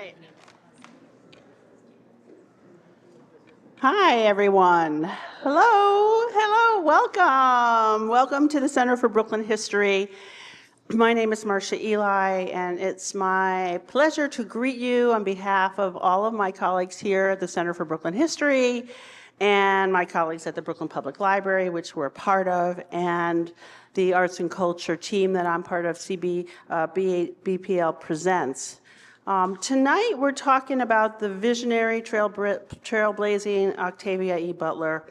right. Hi, everyone. Hello, welcome. Welcome to the Center for Brooklyn History. My name is Marcia Eli, and it's my pleasure to greet you on behalf of all of my colleagues here at the Center for Brooklyn History and my colleagues at the Brooklyn Public Library, which we're part of, and the arts and culture team that I'm part of, BPL Presents. Tonight we're talking about the visionary trailblazing Octavia E. Butler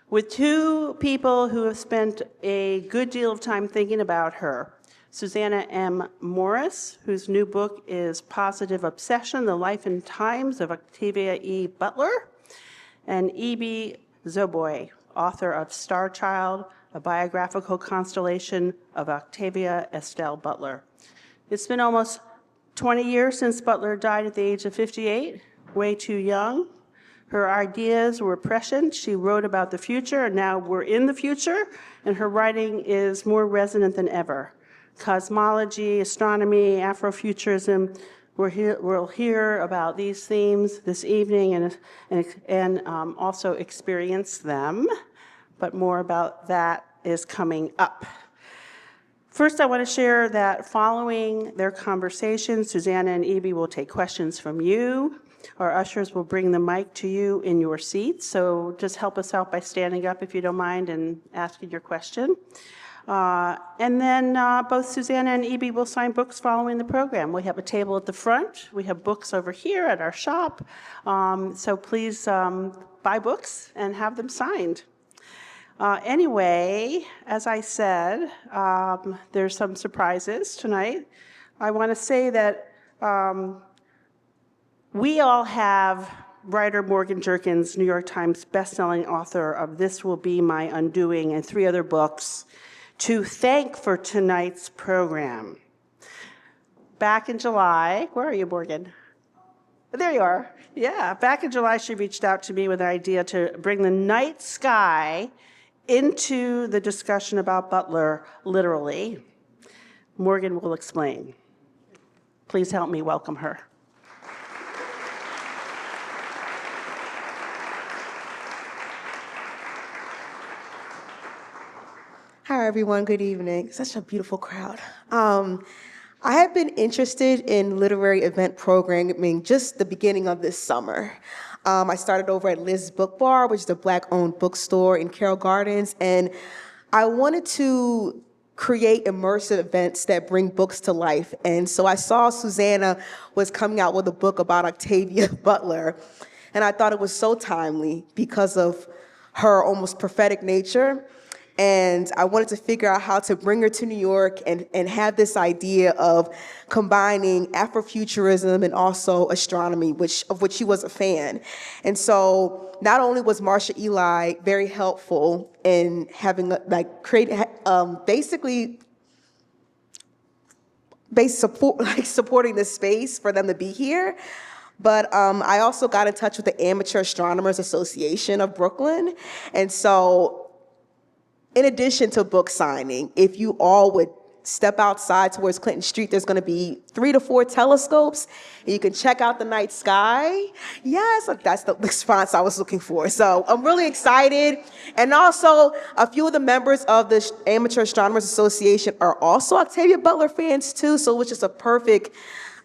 with two people who have spent a good deal of time thinking about her. Susana M. Morris, whose new book is Positive Obsession, The Life and Times of Octavia E. Butler, and Ibi Zoboi, author of Star Child, a biographical constellation of Octavia Estelle Butler. It's been almost 20 years since Butler died at the age of 58, way too young. Her ideas were prescient. She wrote about the future, and now we're in the future, and her writing is more resonant than ever. Cosmology, astronomy, Afrofuturism, we'll hear about these themes this evening and also experience them, but more about that is coming up. First, I want to share that following their conversation, Susana and Ibi will take questions from you. Our ushers will bring the mic to you in your seats, so just help us out by standing up if you don't mind and asking your question. And then both Susana and Ibi will sign books following the program. We have a table at the front. We have books over here at our shop. So please buy books and have them signed. Anyway, as I said, there's some surprises tonight. I want to say that we all have writer Morgan Jerkins, New York Times bestselling author of This Will Be My Undoing and 3 other books, to thank for tonight's program. Back in July, where are you, Morgan? There you are. Yeah, back in July, she reached out to me with an idea to bring the night sky into the discussion about Butler, literally. Morgan will explain. Please help me welcome her. Hi, everyone. Good evening. Such a beautiful crowd. I have been interested in literary event programming just the beginning of this summer. I started over at Liz's Book Bar, which is a Black-owned bookstore in Carroll Gardens, and I wanted to create immersive events that bring books to life. And so I saw Susana was coming out with a book about Octavia Butler, and I thought it was so timely because of her almost prophetic nature. And I wanted to figure out how to bring her to New York and have this idea of combining Afrofuturism and also astronomy, of which she was a fan. And so not only was Marcia Eli very helpful in having supporting the space for them to be here, but I also got in touch with the Amateur Astronomers Association of Brooklyn. And so in addition to book signing, if you all would step outside towards Clinton Street, there's going to be 3 to 4 telescopes, and you can check out the night sky. Yes, that's the response I was looking for. So I'm really excited. And also, a few of the members of the Amateur Astronomers Association are also Octavia Butler fans, too, so it was just a perfect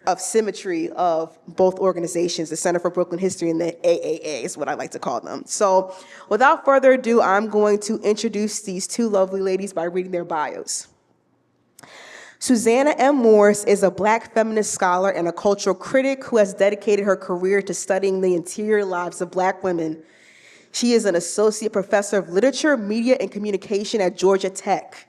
of symmetry of both organizations, the Center for Brooklyn History and the AAA is what I like to call them. So without further ado, I'm going to introduce these two lovely ladies by reading their bios. Susana M. Morris is a Black feminist scholar and a cultural critic who has dedicated her career to studying the interior lives of Black women. She is an associate professor of literature, media, and communication at Georgia Tech,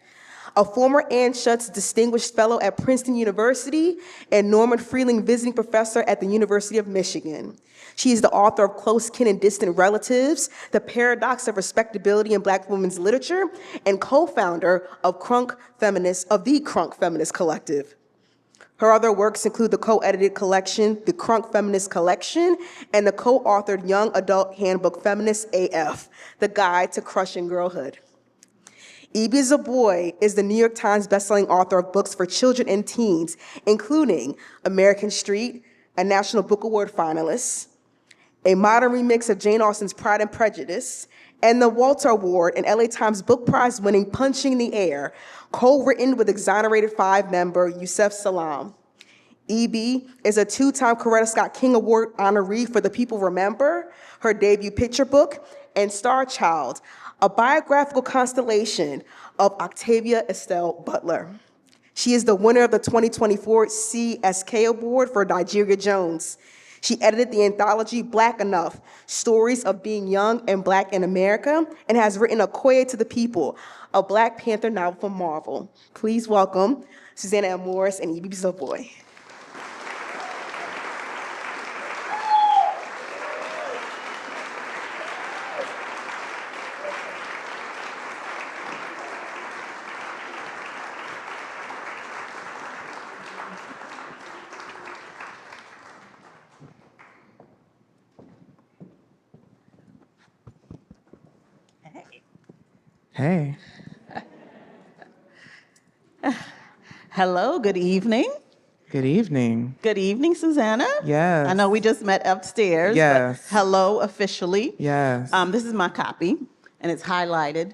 a former Ann Schutz Distinguished Fellow at Princeton University, and Norman Freeling Visiting Professor at the University of Michigan. She is the author of Close Kin and Distant Relatives, The Paradox of Respectability in Black Women's Literature, and co-founder of the Crunk Feminist Collective. Her other works include the co-edited collection, The Crunk Feminist Collection, and the co-authored Young Adult Handbook Feminist AF, The Guide to Crushing Girlhood. Ibi Zoboi is the New York Times bestselling author of books for children and teens, including American Street, a National Book Award finalist, a modern remix of Jane Austen's Pride and Prejudice, and the Walter Award and LA Times Book Prize winning Punching the Air, co-written with exonerated 5 member Yusef Salaam. Ibi is a 2-time Coretta Scott King Award honoree for The People Remember, her debut picture book, and Star Child, a biographical constellation of Octavia Estelle Butler. She is the winner of the 2024 CSK Award for Nigeria Jones. She edited the anthology Black Enough, Stories of Being Young and Black in America, and has written Okoye to the People, a Black Panther novel from Marvel. Please welcome Susana M. Morris and Ibi Zoboi. Hey. Hello, good evening. Good evening. Good evening, Susanna. Yes. I know we just met upstairs. Yes. But hello, officially. Yes. This is my copy, and it's highlighted.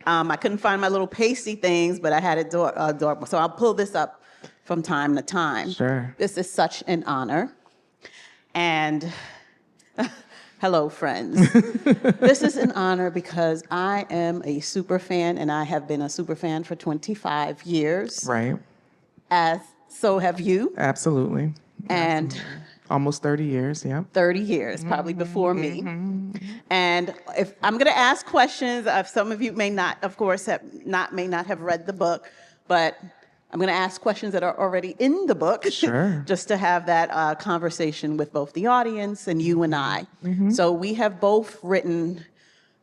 I couldn't find my little pasty things, but I had it so I'll pull this up from time to time. Sure. This is such an honor. And hello, friends. This is an honor because I am a super fan, and I have been a super fan for 25 years. Right. So have you. Absolutely. And almost 30 years, yeah. 30 years, probably before me. And if I'm going to ask questions, some of you may not, of course, may not have read the book, but I'm going to ask questions that are already in the book. Sure. Just to have that conversation with both the audience and you and I. So we have both written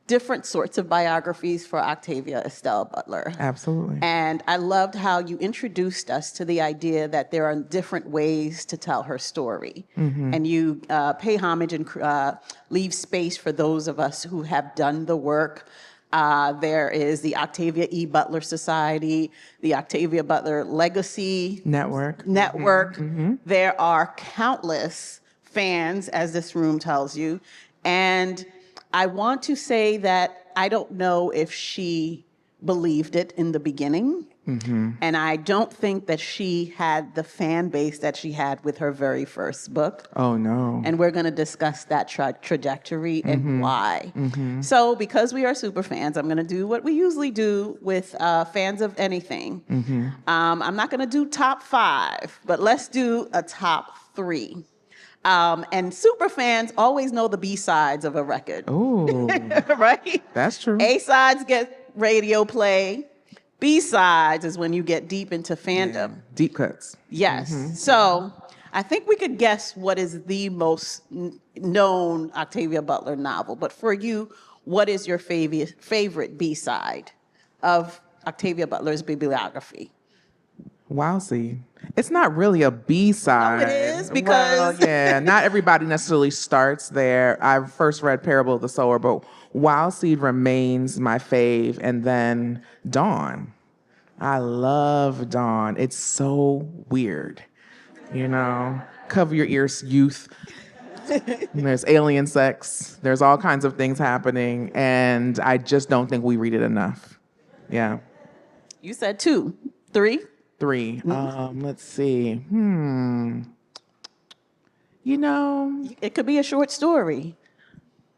different sorts of biographies for Octavia Estelle Butler. Absolutely. And I loved how you introduced us to the idea that there are different ways to tell her story. And you pay homage and leave space for those of us who have done the work. There is the Octavia E. Butler Society, the Octavia Butler Legacy Network. There are countless fans, as this room tells you. And I want to say that I don't know if she believed it in the beginning. And I don't think that she had the fan base that she had with her very first book. Oh, no. And we're going to discuss that trajectory and why. So because we are super fans, I'm going to do what we usually do with fans of anything. I'm not going to do top 5, but let's do a top 3. And super fans always know the B-sides of a record. Ooh. Right? That's true. A-sides get radio play. B-sides is when you get deep into fandom. Yeah. Deep cuts. Yes. So I think we could guess what is the most known Octavia Butler novel. But for you, what is your favorite B-side of Octavia Butler's bibliography? Wowsy. It's not really a B-side. No, it is, because... Well, yeah, not everybody necessarily starts there. I first read Parable of the Sower, but Wild Seed remains my fave. And then Dawn. I love Dawn. It's so weird. You know, cover your ears, youth. There's alien sex. There's all kinds of things happening. And I just don't think we read it enough. Yeah. You said 2. 3? 3. Let's see. You know, It could be a short story.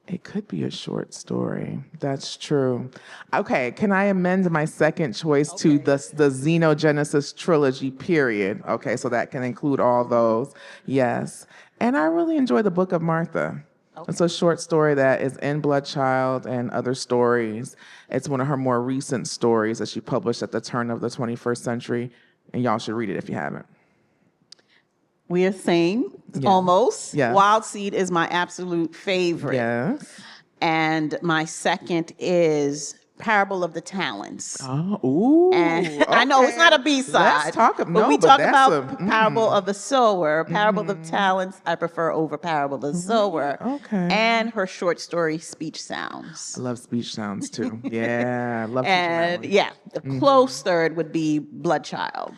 it could be a short story. That's true. Okay, can I amend my second choice to the Xenogenesis trilogy, period? Okay, so that can include all those. Yes. And I really enjoy the Book of Martha. It's a short story that is in Bloodchild and other stories. It's one of her more recent stories that she published at the turn of the 21st century. And y'all should read it if you haven't. We are same, Yeah. almost. Yeah. Wild Seed is my absolute favorite. Yes. And my second is Parable of the Talents. Oh, ooh. And I know it's not a B-side. Let's talk. But we talk about Parable of the Sower. Parable of the Talents, I prefer over Parable of the Sower. Okay. And her short story, Speech Sounds. I love speech sounds too. Yeah, I love And speech yeah, the close third would be Bloodchild.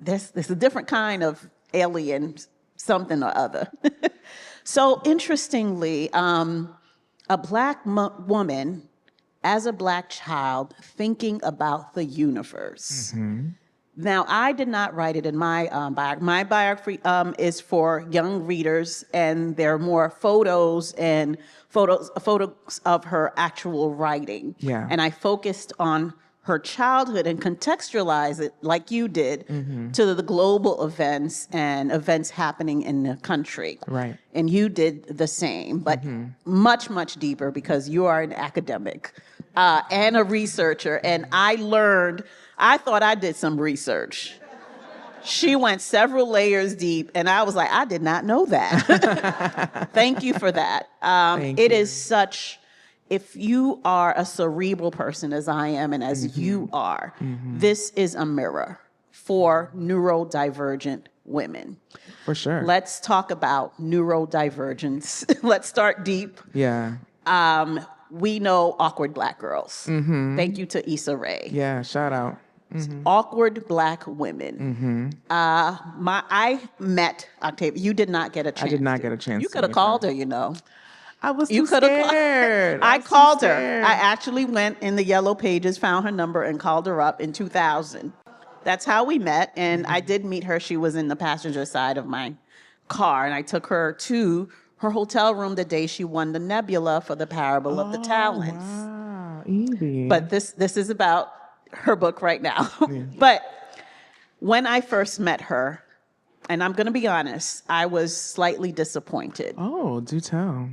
There's a different kind of alien something or other. So interestingly, a Black woman as a Black child thinking about the universe. Now, I did not write it in my my biography is for young readers, and there are more photos of her actual writing. Yeah. And I focused on her childhood and contextualized it like you did to the global events and events happening in the country. Right. And you did the same, but much, much deeper because you are an academic and a researcher. And I thought I did some research. She went several layers deep, and I was like, I did not know that. Thank you for that. It is such, if you are a cerebral person as I am and as you are, this is a mirror for neurodivergent women. For sure. Let's talk about neurodivergence. Let's start deep. Yeah. We know awkward Black girls. Thank you to Issa Rae. Yeah, shout out. Awkward Black women. I met Octavia. You did not get a chance. I did not get a chance. You to could have meet called her. her, you know. I was You too could have scared. I was too called her. scared. I actually went in the yellow pages, found her number, and called her up in 2000. That's how we met, and I did meet her. She was in the passenger side of my car, and I took her to her hotel room the day she won the Nebula for the Parable of the Talents. Wow, Ibi. But this is about her book right now. But when I first met her, and I'm going to be honest, I was slightly disappointed. Oh, do tell.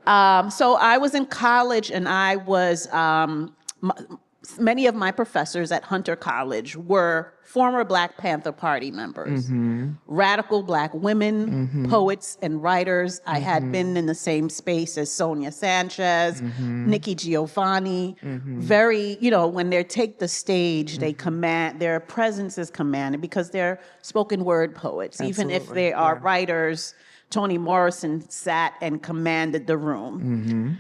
So I was in college, and I was, many of my professors at Hunter College were former Black Panther Party members, radical Black women, poets and writers. I had been in the same space as Sonia Sanchez, Nikki Giovanni. Very, when they take the stage, they command, their presence is commanded because they're spoken word poets. Even if they are writers, Toni Morrison sat and commanded the room.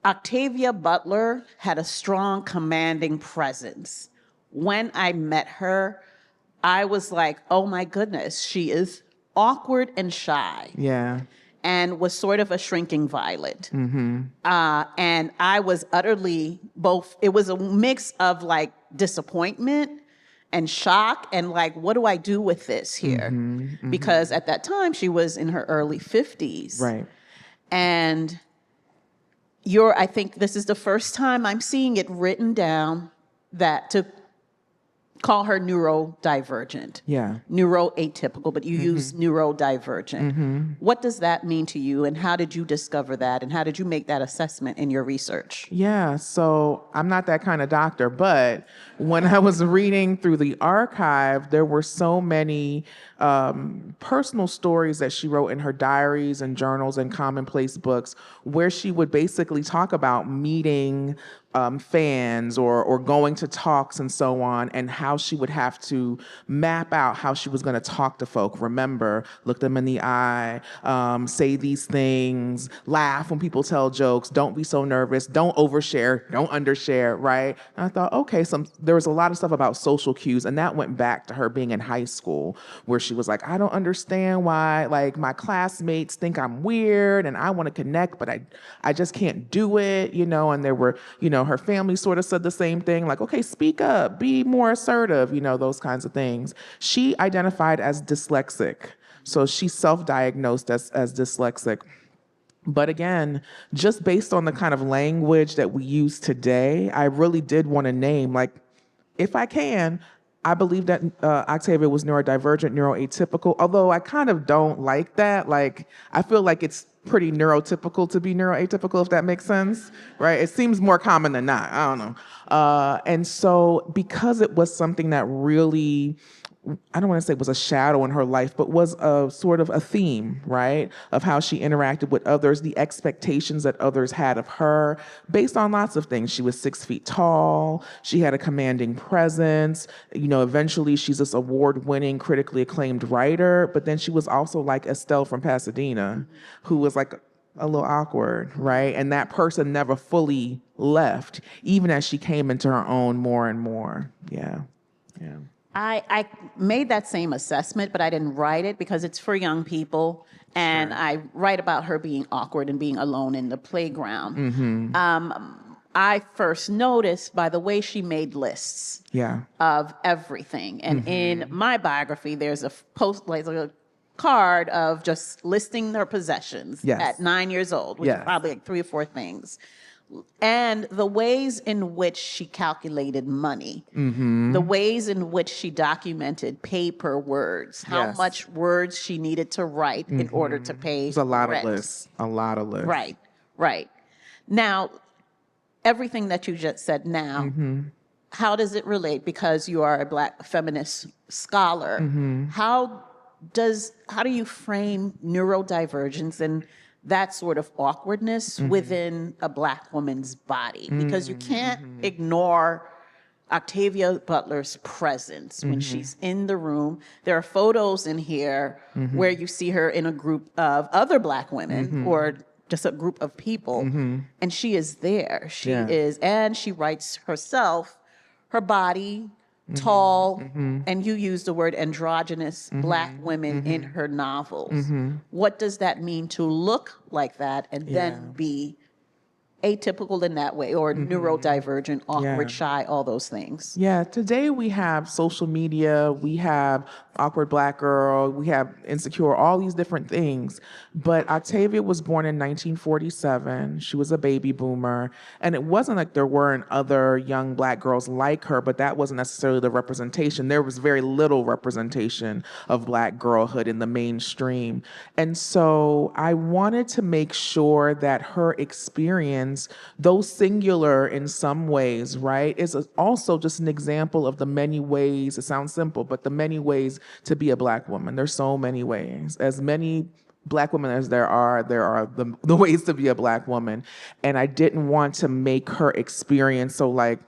Octavia Butler had a strong, commanding presence. When I met her, I was like, oh my goodness, she is awkward and shy. Yeah. And was sort of a shrinking violet. And I was utterly both, it was a mix of like disappointment and shock and like, what do I do with this here? Because at that time, she was in her early 50s. Right. And I think this is the first time I'm seeing it written down that to call her neurodivergent. Yeah. Neuroatypical, but you use neurodivergent. What does that mean to you, and how did you discover that, and how did you make that assessment in your research? Yeah, so I'm not that kind of doctor, but when I was reading through the archive, there were so many personal stories that she wrote in her diaries and journals and commonplace books where she would basically talk about meeting fans or going to talks and so on, and how she would have to map out how she was going to talk to folk. Remember, look them in the eye, say these things, laugh when people tell jokes, don't be so nervous, don't overshare, don't undershare, right? And I thought, okay, there was a lot of stuff about social cues, and that went back to her being in high school, where she was like, I don't understand why like my classmates think I'm weird and I want to connect, but I just can't do it, and there were, her family sort of said the same thing, like, okay, speak up, be more assertive, those kinds of things. She identified as dyslexic. So she self-diagnosed as dyslexic. But again, just based on the kind of language that we use today, I really did want to name, like, if I can, I believe that Octavia was neurodivergent, neuroatypical, although I kind of don't like that. Like, I feel like it's pretty neurotypical to be neuroatypical, if that makes sense, right? It seems more common than not. I don't know. And so because it was something that really, I don't want to say it was a shadow in her life, but was a sort of a theme, right? Of how she interacted with others, the expectations that others had of her, based on lots of things. She was 6 feet tall. She had a commanding presence. Eventually she's this award-winning, critically acclaimed writer, but then she was also like Estelle from Pasadena, who was like a little awkward, right? And that person never fully left, even as she came into her own more and more. Yeah. I made that same assessment, but I didn't write it because it's for young people. And Sure. I write about her being awkward and being alone in the playground. Mm-hmm. I first noticed by the way she made lists Yeah. of everything. And in my biography, there's a post, like a card of just listing her possessions Yes. at 9 years old, which is Yes. probably like 3 or 4 things. And the ways in which she calculated money, the ways in which she documented pay per words, how Yes. much words she needed to write in order to pay There's a lot rent. of lists. A lot of lists. Right, right. Now, everything that you just said now, how does it relate? Because you are a Black feminist scholar, how do you frame neurodivergence and that sort of awkwardness within a Black woman's body? Because you can't ignore Octavia Butler's presence when she's in the room. There are photos in here where you see her in a group of other Black women or just a group of people, and she is there. She Yeah. is, and she writes herself, her body, tall, and you use the word androgynous Black women in her novels. What does that mean to look like that and then be atypical in that way, or neurodivergent, awkward, Yeah. shy, all those things? Yeah, today we have social media, we have awkward Black girl, we have insecure, all these different things. But Octavia was born in 1947. She was a baby boomer. And it wasn't like there weren't other young Black girls like her, but that wasn't necessarily the representation. There was very little representation of Black girlhood in the mainstream. And so I wanted to make sure that her experience, though singular in some ways, right, is also just an example of the many ways, it sounds simple, but the many ways to be a Black woman. There's so many ways. As many Black women as there are the ways to be a Black woman. And I didn't want to make her experience so like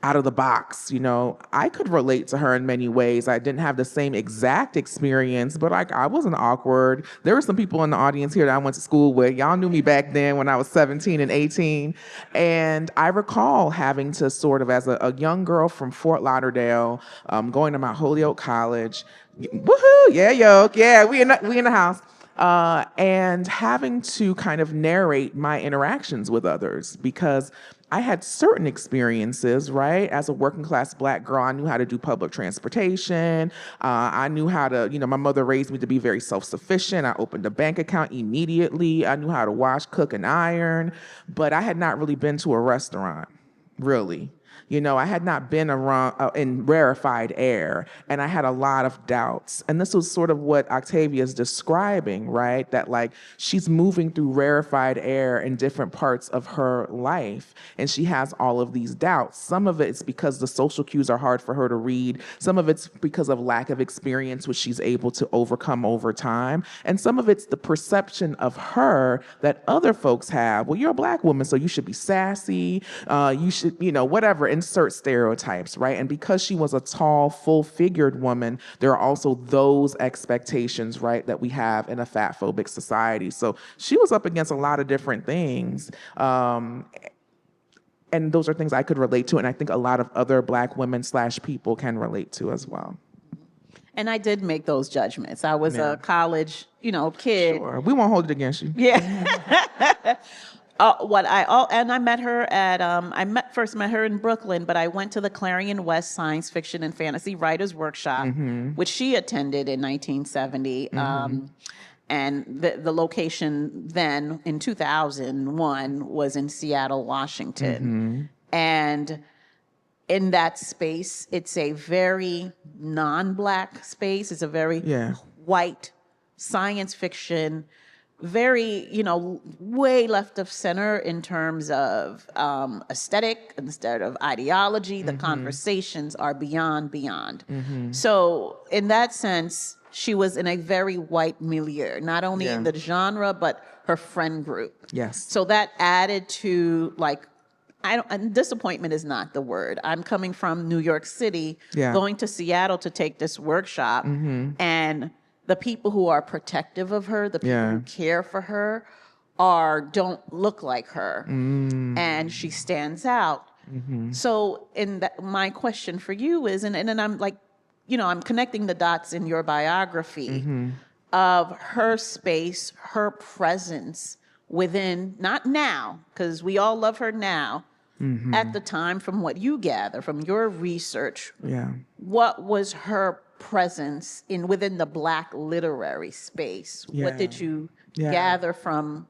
out of the box, you know. I could relate to her in many ways. I didn't have the same exact experience, but I wasn't awkward. There were some people in the audience here that I went to school with. Y'all knew me back then when I was 17 and 18. And I recall having to sort of, as a young girl from Fort Lauderdale, going to Mount Holyoke College, woohoo, yeah, yo, yeah, we in the house. And having to kind of narrate my interactions with others because I had certain experiences, right? As a working class Black girl, I knew how to do public transportation. I knew how to, you know, my mother raised me to be very self-sufficient. I opened a bank account immediately. I knew how to wash, cook, and iron, but I had not really been to a restaurant, really. You know, I had not been around in rarefied air, and I had a lot of doubts. And this was sort of what Octavia is describing, right? That like she's moving through rarefied air in different parts of her life, and she has all of these doubts. Some of it's because the social cues are hard for her to read. Some of it's because of lack of experience, which she's able to overcome over time. And some of it's the perception of her that other folks have. Well, you're a Black woman, so you should be sassy. You should, you know, whatever. Insert stereotypes, right? And because she was a tall, full-figured woman, there are also those expectations, right, that we have in a fat-phobic society. So she was up against a lot of different things. And those are things I could relate to, and I think a lot of other Black women / people can relate to as well. And I did make those judgments. I was a college, you know, kid. Sure. We won't hold it against you. Yeah. I met her at first met her in Brooklyn, but I went to the Clarion West Science Fiction and Fantasy Writers Workshop, which she attended in 1970. And the location then in 2001 was in Seattle, Washington. And in that space, it's a very non-Black space. It's a very white science fiction, very, you know, way left of center in terms of aesthetic, instead of ideology. The conversations are beyond. So in that sense, she was in a very white milieu, not only in the genre, but her friend group. Yes. So that added to like, and disappointment is not the word. I'm coming from New York City, going to Seattle to take this workshop, and the people who are protective of her, the people who care for her, don't look like her, and she stands out. So, my question for you is, and I'm like I'm connecting the dots in your biography of her space, her presence within, not now, because we all love her now, at the time, from what you gather, from your research, Yeah. what was her presence within the Black literary space? What Yeah. did you Yeah. gather from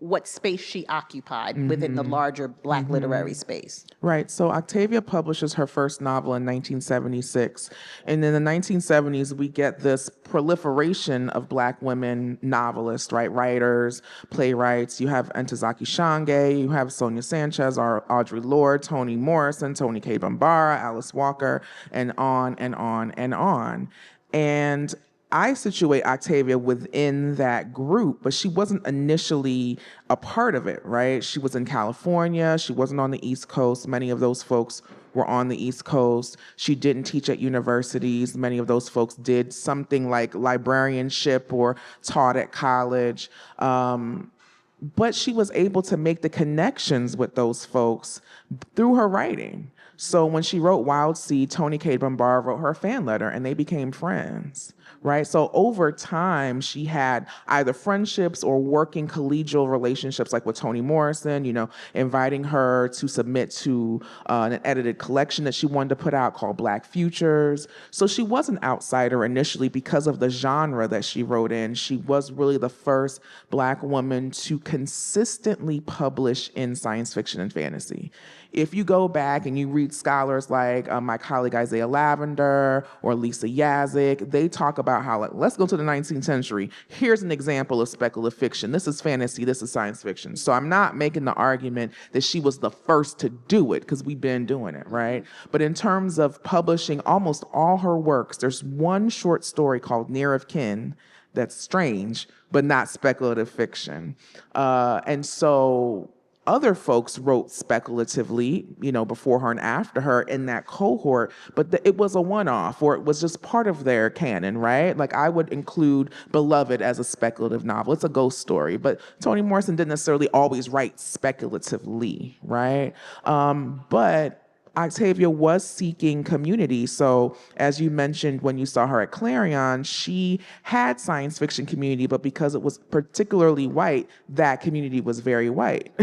what space she occupied within the larger Black literary space? Right. So Octavia publishes her first novel in 1976. And in the 1970s, we get this proliferation of Black women novelists, right? Writers, playwrights. You have Ntozake Shange, you have Sonia Sanchez, Audre Lorde, Toni Morrison, Toni Cade Bambara, Alice Walker, and on and on and on. And I situate Octavia within that group, but she wasn't initially a part of it, right? She was in California. She wasn't on the East Coast. Many of those folks were on the East Coast. She didn't teach at universities. Many of those folks did something like librarianship or taught at college. But she was able to make the connections with those folks through her writing. So when she wrote Wild Seed, Toni Cade Bambara wrote her a fan letter and they became friends, right? So over time, she had either friendships or working collegial relationships, like with Toni Morrison, inviting her to submit to an edited collection that she wanted to put out called Black Futures. So she was an outsider initially because of the genre that she wrote in. She was really the first Black woman to consistently publish in science fiction and fantasy. If you go back and you read scholars like my colleague Isaiah Lavender or Lisa Yazik, they talk about how, like, let's go to the 19th century. Here's an example of speculative fiction. This is fantasy, this is science fiction. So I'm not making the argument that she was the first to do it, because we've been doing it, right? But in terms of publishing almost all her works, there's one short story called Near of Kin that's strange, but not speculative fiction. And so other folks wrote speculatively, before her and after her in that cohort, but it was a one-off, or it was just part of their canon, right? Like, I would include Beloved as a speculative novel. It's a ghost story, but Toni Morrison didn't necessarily always write speculatively, right? But Octavia was seeking community. So as you mentioned, when you saw her at Clarion, she had science fiction community, but because it was particularly white, that community was very white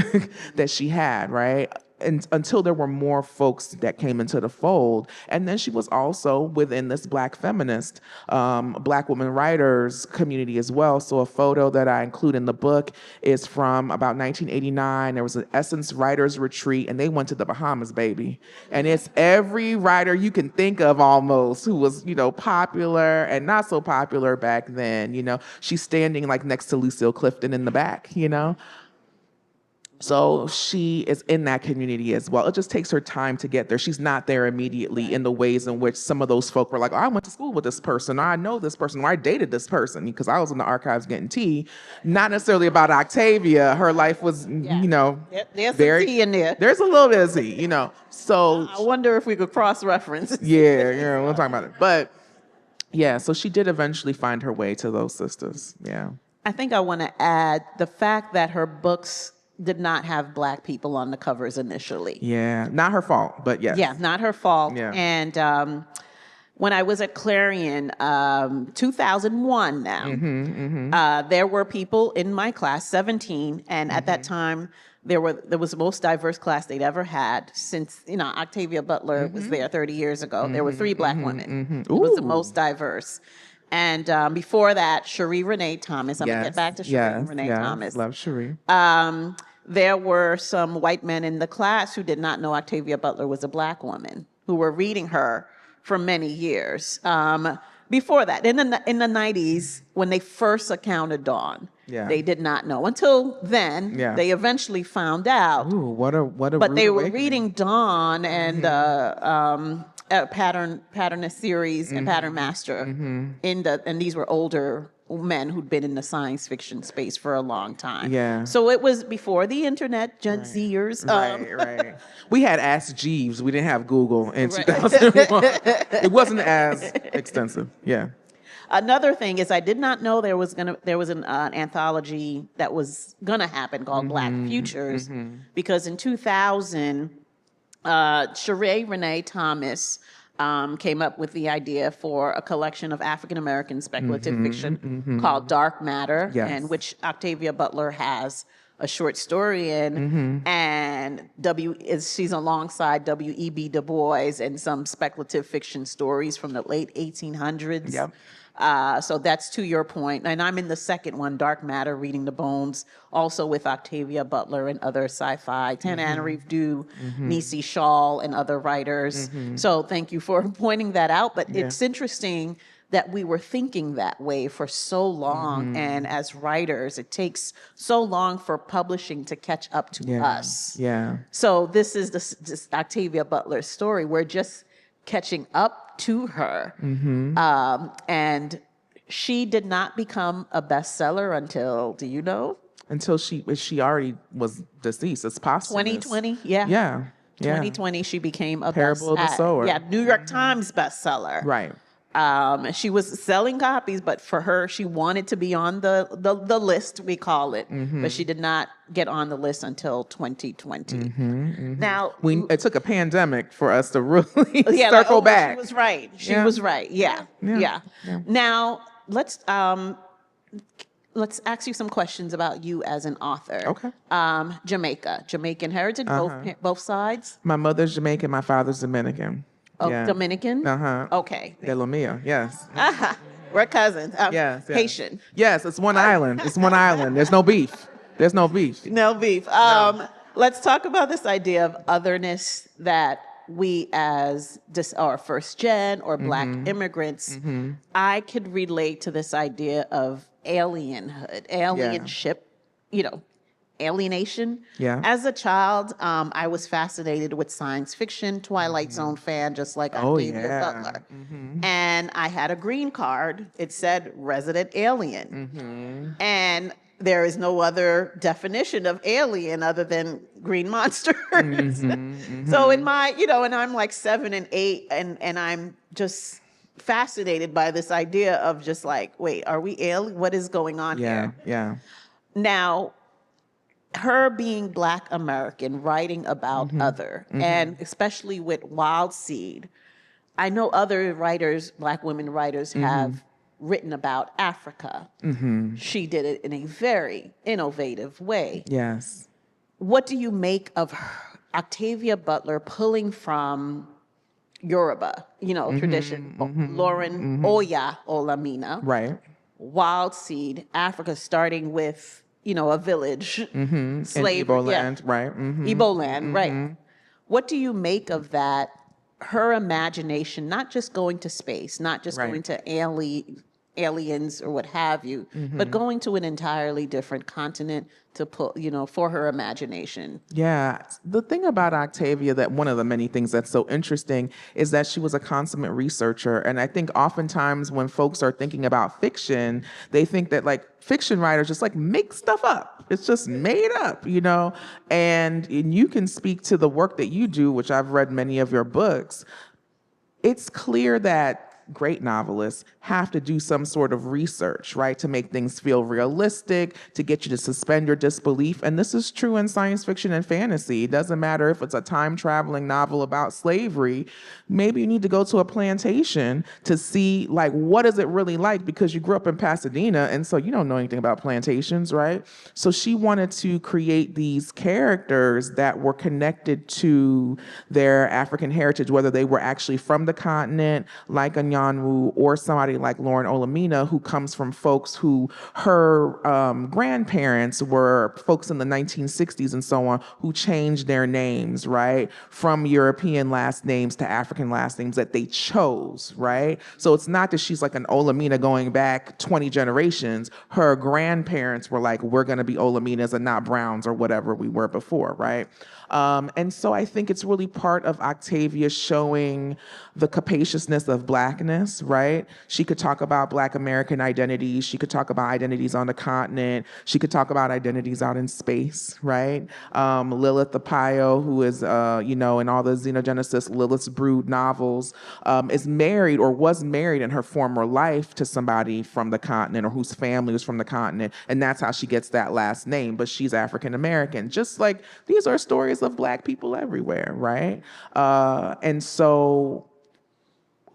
that she had, right? And until there were more folks that came into the fold. And then she was also within this Black feminist, Black women writers community as well. So a photo that I include in the book is from about 1989. There was an Essence Writers Retreat, and they went to the Bahamas, baby. And it's every writer you can think of almost who was, popular and not so popular back then. She's standing like next to Lucille Clifton in the back, So she is in that community as well. It just takes her time to get there. She's not there immediately in the ways in which some of those folk were like, oh, I went to school with this person, or I know this person, or I dated this person, because I was in the archives getting tea. Not necessarily about Octavia. Her life was, There's very, some tea in there. There's a little bit of tea, So I wonder if we could cross-reference. yeah, we'll talk about it. But yeah, so she did eventually find her way to those sisters. Yeah. I think I want to add the fact that her books did not have Black people on the covers initially. Yeah, not her fault, but yes. Yeah, not her fault. Yeah. And when I was at Clarion, 2001 now, there were people in my class, 17, and at that time, there was the most diverse class they'd ever had since, Octavia Butler was there 30 years ago. There were 3 Black women. It was the most diverse. And before that, Cherie Renee Thomas. I'm going to get back to Cherie Renee Thomas. Love Cherie. There were some white men in the class who did not know Octavia Butler was a Black woman, who were reading her for many years. Before that, in the 90s, when they first encountered Dawn, they did not know. Until then, they eventually found out. Ooh, what a But they were awakening. reading Dawn and Patternist series and Pattern Master, and these were older men who'd been in the science fiction space for a long time. Yeah. So it was before the internet, Gen Zers. Right. We had Ask Jeeves. We didn't have Google in 2001. It wasn't as extensive. Yeah. Another thing is, I did not know there was an anthology that was gonna happen called Black Futures, because in 2000, Cherie Renee Thomas came up with the idea for a collection of African-American speculative fiction called Dark Matter, Yes. and which Octavia Butler has a short story in, and she's alongside W.E.B. Du Bois and some speculative fiction stories from the late 1800s. Yep. So that's to your point. And I'm in the second one, Dark Matter, Reading the Bones, also with Octavia Butler and other sci-fi, Tananarive Due, Nisi Shawl, and other writers. So thank you for pointing that out. But it's interesting that we were thinking that way for so long. And as writers, it takes so long for publishing to catch up to us. Yeah. So this is this Octavia Butler's story. We're just catching up to her. And she did not become a bestseller until, do you know? Until she already was deceased. It's posthumous. 2020, yeah. Yeah. 2020, she became a Parable of the Sower. Yeah, New York Times bestseller. Right. She was selling copies, but for her, she wanted to be on the list, we call it. But she did not get on the list until 2020. Now, It took a pandemic for us to really yeah, circle like, back. She was right. She Yeah. was right. Yeah. Yeah. Now, let's ask you some questions about you as an author. Okay. Jamaican heritage, both sides. My mother's Jamaican, my father's Dominican. Oh, Dominican? Okay. De lo mío, yes. We're cousins. Yes. Haitian. Yes, it's one island. It's one island. There's no beef. There's no beef. No beef. Let's talk about this idea of otherness that we as or first gen or Black immigrants, I could relate to this idea of alienhood, alienship, alienation. Yeah. As a child, I was fascinated with science fiction, Twilight Zone fan, just like Octavia Butler. And I had a green card. It said resident alien. And there is no other definition of alien other than green monsters. So in my, and I'm like 7 and 8, and I'm just fascinated by this idea of just like, wait, are we alien? What is going on here? Yeah. Now, her being Black American, writing about other, and especially with Wild Seed, I know other writers, Black women writers, have written about Africa. She did it in a very innovative way. Yes. What do you make of Octavia Butler pulling from Yoruba, tradition, Lauren Oya Olamina, Right. Wild Seed, Africa, starting with, a village, slavery, Igbo land, right. Igbo land, right. What do you make of that? Her imagination, not just going to space, not just going to aliens or what have you, but going to an entirely different continent to put, for her imagination. Yeah. The thing about Octavia, that one of the many things that's so interesting is that she was a consummate researcher. And I think oftentimes when folks are thinking about fiction, they think that like fiction writers just like make stuff up. It's just made up, and you can speak to the work that you do, which I've read many of your books. It's clear that great novelists have to do some sort of research, right, to make things feel realistic, to get you to suspend your disbelief. And this is true in science fiction and fantasy. It doesn't matter if it's a time-traveling novel about slavery. Maybe you need to go to a plantation to see, like, what is it really like, because you grew up in Pasadena, and so you don't know anything about plantations, right? So she wanted to create these characters that were connected to their African heritage, whether they were actually from the continent, like Anyanwu, or somebody like Lauren Olamina, who comes from folks who her grandparents were folks in the 1960s and so on, who changed their names, right, from European last names to African last names that they chose, right? So it's not that she's like an Olamina going back 20 generations. Her grandparents were like, we're going to be Olaminas and not Browns or whatever we were before, right? And so I think it's really part of Octavia showing the capaciousness of Blackness, right? She could talk about Black American identities. She could talk about identities on the continent. She could talk about identities out in space, right? Lilith the Pio, who is, in all the Xenogenesis, Lilith's Brood novels, is married or was married in her former life to somebody from the continent or whose family was from the continent. And that's how she gets that last name, but she's African American. Just like these are stories of Black people everywhere, right? And so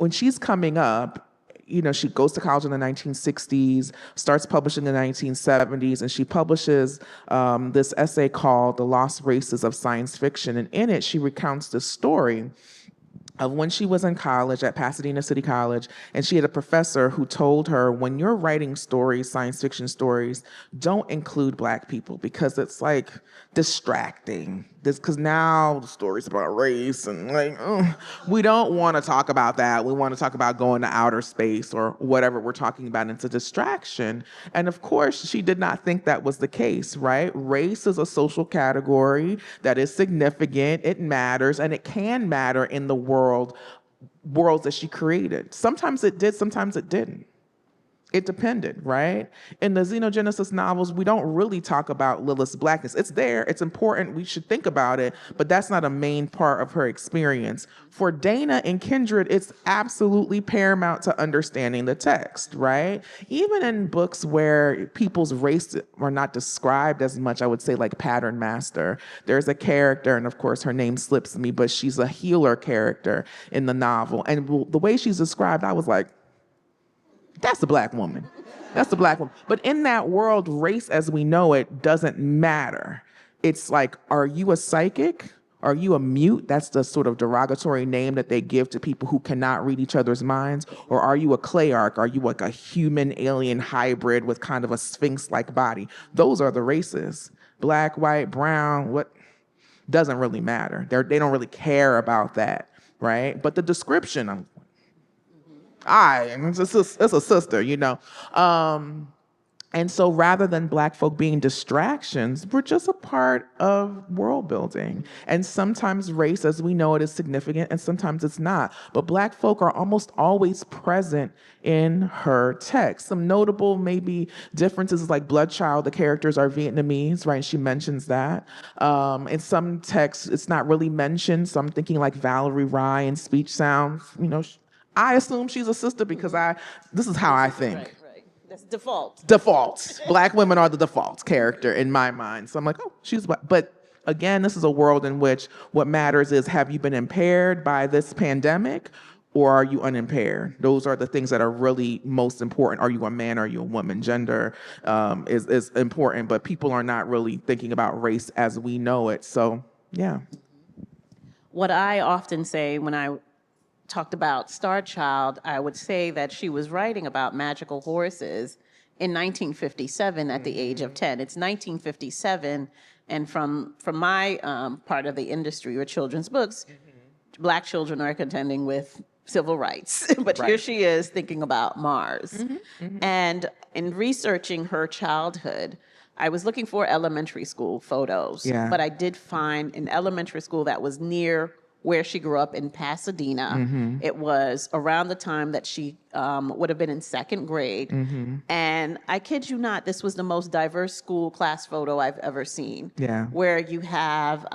when she's coming up, she goes to college in the 1960s, starts publishing in the 1970s, and she publishes this essay called The Lost Races of Science Fiction. And in it, she recounts the story of when she was in college at Pasadena City College, and she had a professor who told her, when you're writing stories, science fiction stories, don't include Black people because it's like distracting. Because now the story's about race and we don't want to talk about that. We want to talk about going to outer space or whatever we're talking about. And it's a distraction. And of course, she did not think that was the case, right? Race is a social category that is significant. It matters, and it can matter in the worlds that she created. Sometimes it did, sometimes it didn't. It depended, right? In the Xenogenesis novels, we don't really talk about Lilith's Blackness. It's there, it's important, we should think about it, but that's not a main part of her experience. For Dana and Kindred, it's absolutely paramount to understanding the text, right? Even in books where people's race are not described as much, I would say like Pattern Master, there's a character, and of course her name slips me, but she's a healer character in the novel. And the way she's described, I was like, that's a Black woman. That's a Black woman. But in that world, race as we know it doesn't matter. It's like, are you a psychic? Are you a mute? That's the sort of derogatory name that they give to people who cannot read each other's minds. Or are you a Clayarch? Are you like a human alien hybrid with kind of a sphinx-like body? Those are the races. Black, white, brown, what doesn't really matter. They don't really care about that, right? But the description, it's a sister, and so rather than Black folk being distractions, we're just a part of world building. And sometimes race, as we know it, is significant, and sometimes it's not. But Black folk are almost always present in her text. Some notable maybe differences is like Bloodchild, the characters are Vietnamese, right? She mentions that. In some texts, it's not really mentioned. So I'm thinking like Valerie Rye in Speech Sounds, I assume she's a sister because this is how I think. Right. That's default. Default. Black women are the default character in my mind. So I'm like, oh, she's Black. But again, this is a world in which what matters is, have you been impaired by this pandemic or are you unimpaired? Those are the things that are really most important. Are you a man? Are you a woman? Gender is important, but people are not really thinking about race as we know it. So, yeah. What I often say when I talked about Star Child, I would say that she was writing about magical horses in 1957 at the age of 10. It's 1957, and from my part of the industry or children's books, Black children are contending with civil rights. But here she is thinking about Mars. And in researching her childhood, I was looking for elementary school photos, but I did find an elementary school that was near where she grew up in Pasadena. It was around the time that she would have been in second grade. And I kid you not, this was the most diverse school class photo I've ever seen. Yeah. Where you have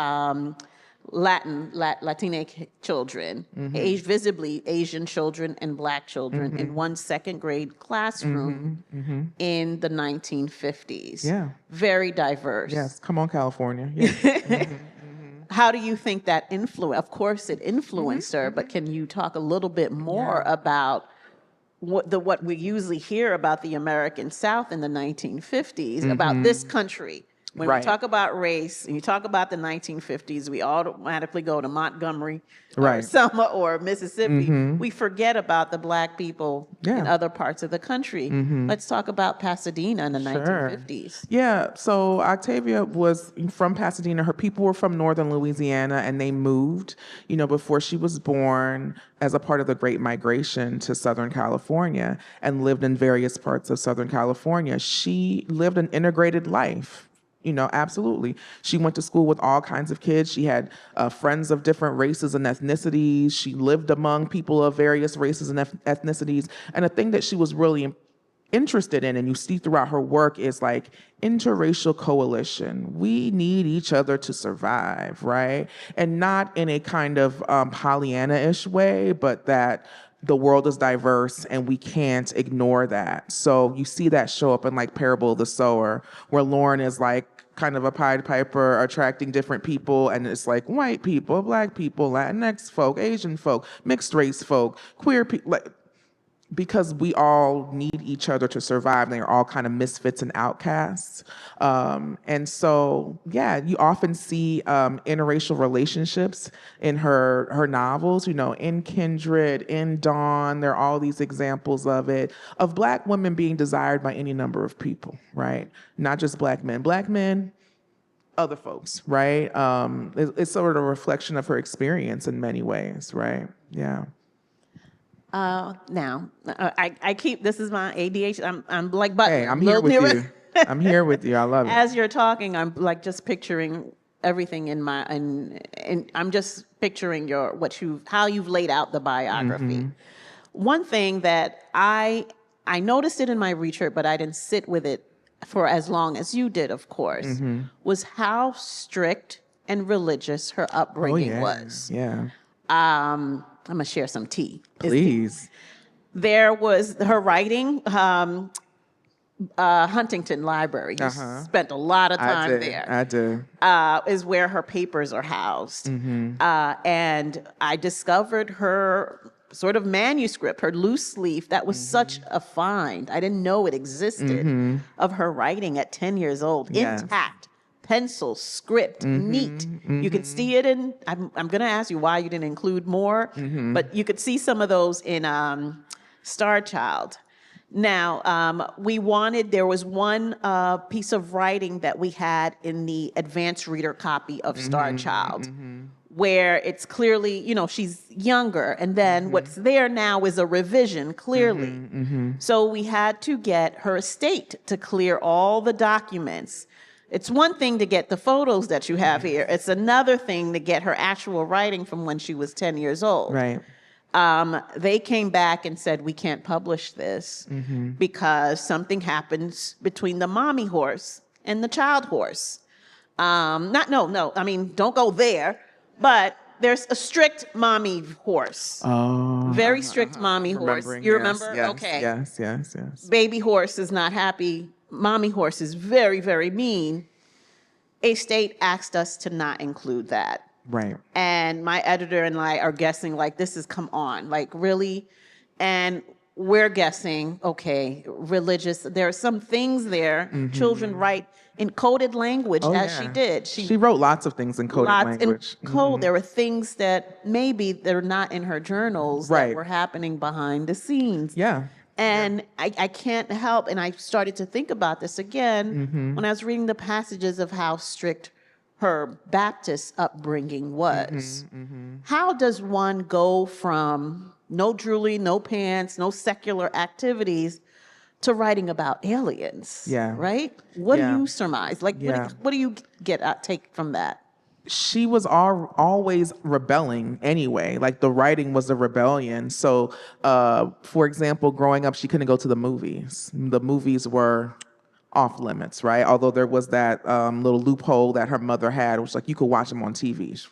Latina children, visibly Asian children and Black children in one second grade classroom in the 1950s. Yeah. Very diverse. Yes, come on, California. Yes. How do you think that influenced? Of course, it influenced her, but can you talk a little bit more about what we usually hear about the American South in the 1950s, about this country? When we talk about race, and you talk about the 1950s, we automatically go to Montgomery, or Selma, or Mississippi. We forget about the Black people in other parts of the country. Let's talk about Pasadena in the 1950s. Yeah, so Octavia was from Pasadena. Her people were from northern Louisiana, and they moved, before she was born as a part of the Great Migration to Southern California and lived in various parts of Southern California. She lived an integrated life. Absolutely. She went to school with all kinds of kids. She had friends of different races and ethnicities. She lived among people of various races and ethnicities. And a thing that she was really interested in, and you see throughout her work, is like interracial coalition. We need each other to survive, right? And not in a kind of Pollyanna-ish way, but that the world is diverse and we can't ignore that. So you see that show up in like Parable of the Sower, where Lauren is like, kind of a Pied Piper attracting different people, and it's like white people, black people, Latinx folk, Asian folk, mixed race folk, queer people, like, because we all need each other to survive. They're all kind of misfits and outcasts. And so, yeah, you often see interracial relationships in her novels, you know, in Kindred, in Dawn. There are all these examples of it, of Black women being desired by any number of people, right? Not just Black men. Black men, other folks, right? It's sort of a reflection of her experience in many ways, right? Yeah. Now, I keep, this is my ADHD. I'm like Butler. Hey, I'm here with you. I'm here with you. I love it. As you're talking, I'm like just picturing everything in my, and I'm just picturing how you've laid out the biography. One thing that I noticed it in my research, but I didn't sit with it for as long as you did, of course, was how strict and religious her upbringing was. Yeah. I'm gonna share some tea. Please. There was her writing, Huntington Library. You spent a lot of time there. I do. Is where her papers are housed. And I discovered her sort of manuscript, her loose leaf. That was such a find. I didn't know it existed, of her writing at 10 years old, intact. Pencil, script, neat. You could see it in, I'm going to ask you why you didn't include more, but you could see some of those in Star Child. Now, there was one piece of writing that we had in the advanced reader copy of Star Child, where it's clearly, you know, she's younger, and then what's there now is a revision, clearly. So we had to get her estate to clear all the documents. It's one thing to get the photos that you have here. It's another thing to get her actual writing from when she was 10 years old. Right. They came back and said, we can't publish this because something happens between the mommy horse and the child horse. I mean, don't go there, but there's a strict mommy horse. Oh. Very strict mommy horse. You remember? Yes, okay. Yes. Baby horse is not happy. Mommy horse is very, very mean. A state asked us to not include that. Right. And my editor and I are guessing, like, this is, come on, like, really? And we're guessing, okay, religious, there are some things there. Children write in coded language, she did. She wrote lots of things in coded language. In code, there were things that maybe they're not in her journals that were happening behind the scenes. Yeah. And I can't help, and I started to think about this again when I was reading the passages of how strict her Baptist upbringing was. How does one go from no jewelry, no pants, no secular activities to writing about aliens? Yeah. Right? What do you surmise? Like, what do you take from that? She was always rebelling anyway. Like, the writing was a rebellion. So, for example, growing up, she couldn't go to the movies. The movies were off limits, right? Although there was that little loophole that her mother had, which, like, you could watch them on TV.